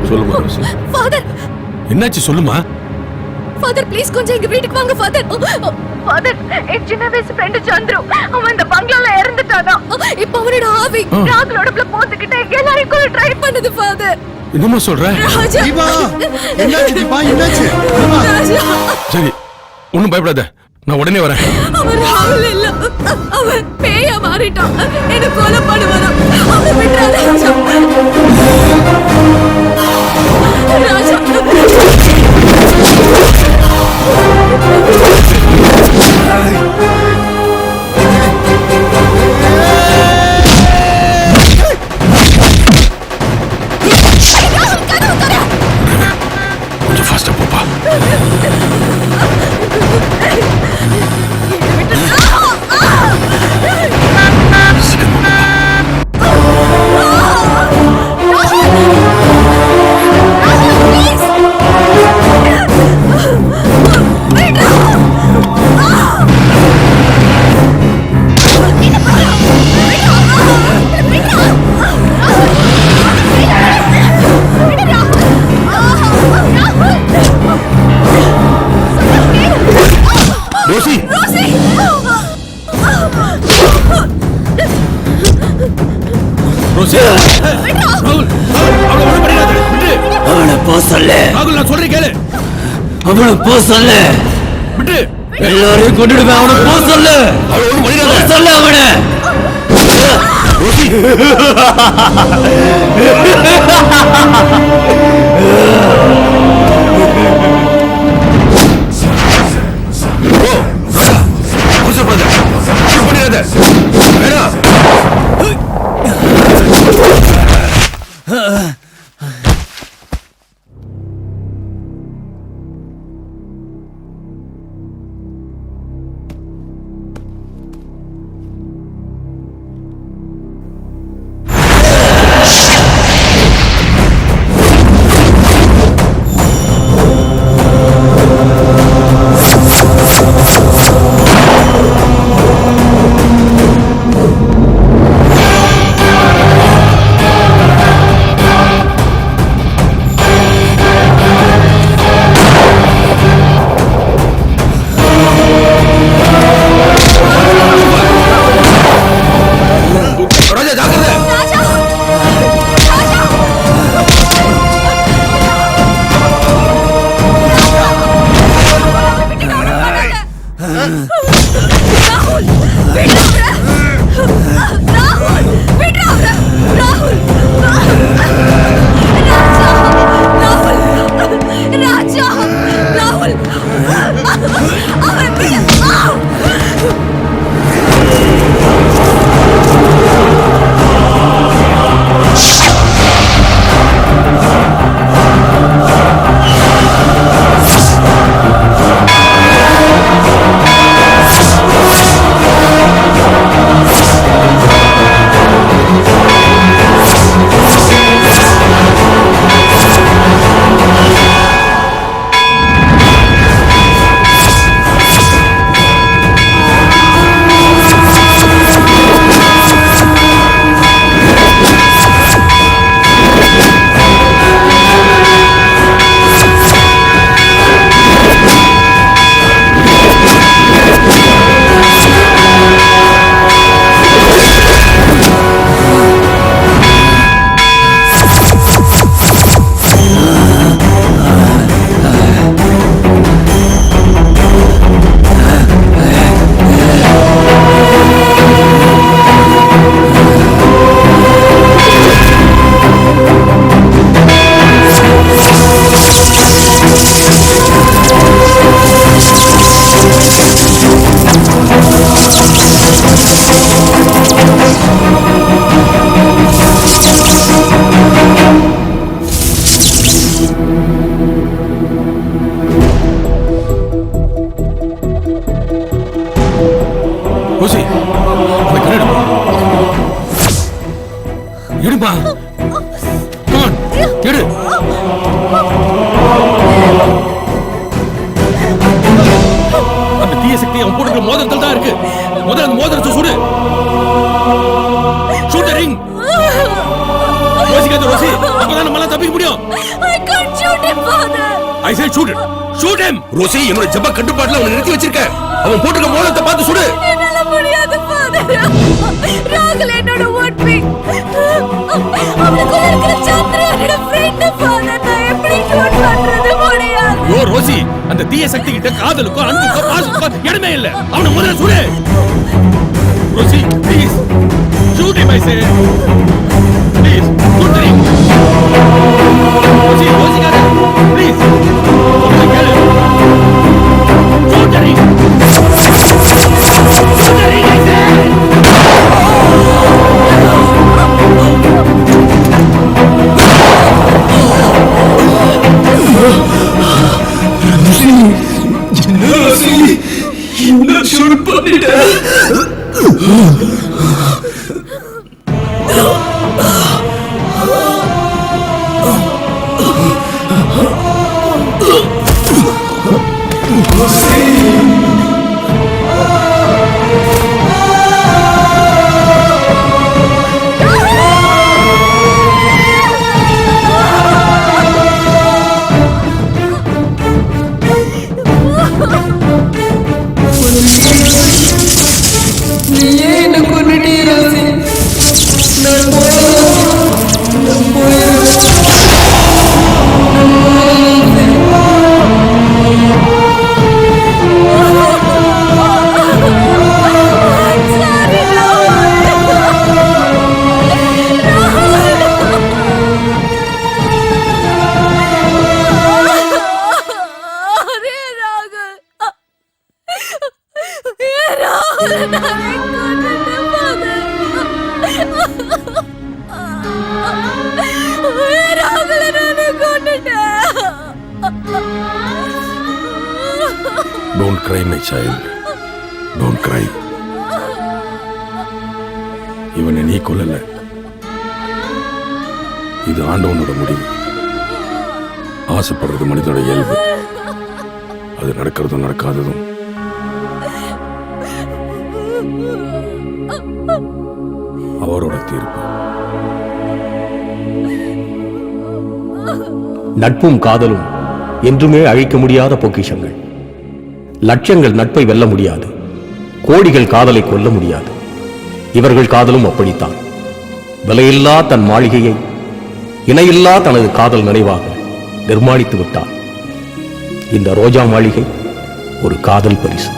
சொல்லுமா ரோசி. ஃபாதர், என்னாச்சு சொல்லுமா. ஃபாதர் ப்ளீஸ் கொஞ்சம் எங்க வீட்டுக்கு வாங்க ஃபாதர். ஃபாதர், என் சின்ன வயசு ஃப்ரெண்ட் சந்துரு அவன் இந்த பங்களால இறந்துட்டானா. இப்போ அவனோட ஆவி ராகுலோட உள்ள போந்துக்கிட்டு எல்லாரையும் கூட ட்ரை பண்ணுது ஃபாதர். என்னமா சொல்ற? ராஜா, என்னாச்சு தீபா? என்னாச்சு? சரி, ஒண்ணும் பயப்படாத, நான் உடனே வரேன். அவன் ராகுல் இல்ல, அவன் பேயா மாறிட்டான். என்ன கொலை பண்ணுவானா? அவன் விட்டுறாத ராஜா. ராஜா கொஞ்சம் ஃபாஸ்டா போப்பா. ரோசி, ரோசி, ராகுல், அவளை ஒண்ணும் பண்ணிடாத, விட்டு. அவனை போ சொல்லு. ராகுல், நான் சொல்றேன் கேளு. அவனை போ சொல்லு. விட்டு. எல்லாரையும் கொண்டுடுவேன். அவனை போ சொல்லு. அவளை ஒண்ணும் பண்ணிடாத. சொல்லு அவனை. ரோசி. ரோசி அந்த கண்ணு எடுப்பா எடு அந்த தீய சக்தி அவன் போட்டுக்கிற மோதிரத்தில் தான் இருக்கு. முதல்ல அந்த மோதிரத்தை சுடு. ஷூட் தி ரிங். யோசிக்காத ரோசி, அப்பதான் நம்மளால தப்பிக்க முடியும். I can't shoot him, father. I said shoot him. Shoot him. Rosie, என்னோட ஜப கட்டுப்பாட்டுல அவனை நிறுத்தி வச்சிருக்க. அவன் போட்டுக்கிற மோதிரத்தை பார்த்து சுடு. என்னால முடியாது father. ராகுல் என்னோட ஓட்பி. அவனுக்குள்ள இருக்கிற சந்திரன் என்னோட ஃப்ரெண்ட் father. நான் எப்படி ஷூட் பண்றது முடியாது. யோ ரோசி, அந்த தீய சக்தி கிட்ட காதலுக்கோ அன்புக்கோ பாசத்துக்கோ இடமே இல்ல. அவனை முதல்ல சுடு. Rosie, please shoot him, I say. Please, shoot the ring. Rosie, ரோசிக்காத. Please. சொல்லுங்க கேளு. Shoot the ring. Shoot the ring, I say. என்ன ஷூட் பண்ணிட்ட? நீயே என்ன கொண்டுட்டே ரோசி. நான் Don't cry, my child. Don't cry. இவனை நீ கொல்லல. இது ஆண்டவனோட முடிவு. ஆசைப்படுறது மனிதனோட இயல்பு. அது நடக்கிறதும் நடக்காததும் அவரோட தீர்ப்பு. நட்பும் காதலும் என்றுமே அழிக்க முடியாத பொக்கிஷங்கள். லட்சங்கள் நட்பை வெல்ல முடியாது, கோடிகள் காதலை கொல்ல முடியாது. இவர்கள் காதலும் அப்படித்தான். விலையில்லா தன் மாளிகையை இணையில்லா தனது காதல் நினைவாக நிர்மாணித்து விட்டார். இந்த ரோஜா மாளிகை ஒரு காதல் பரிசு.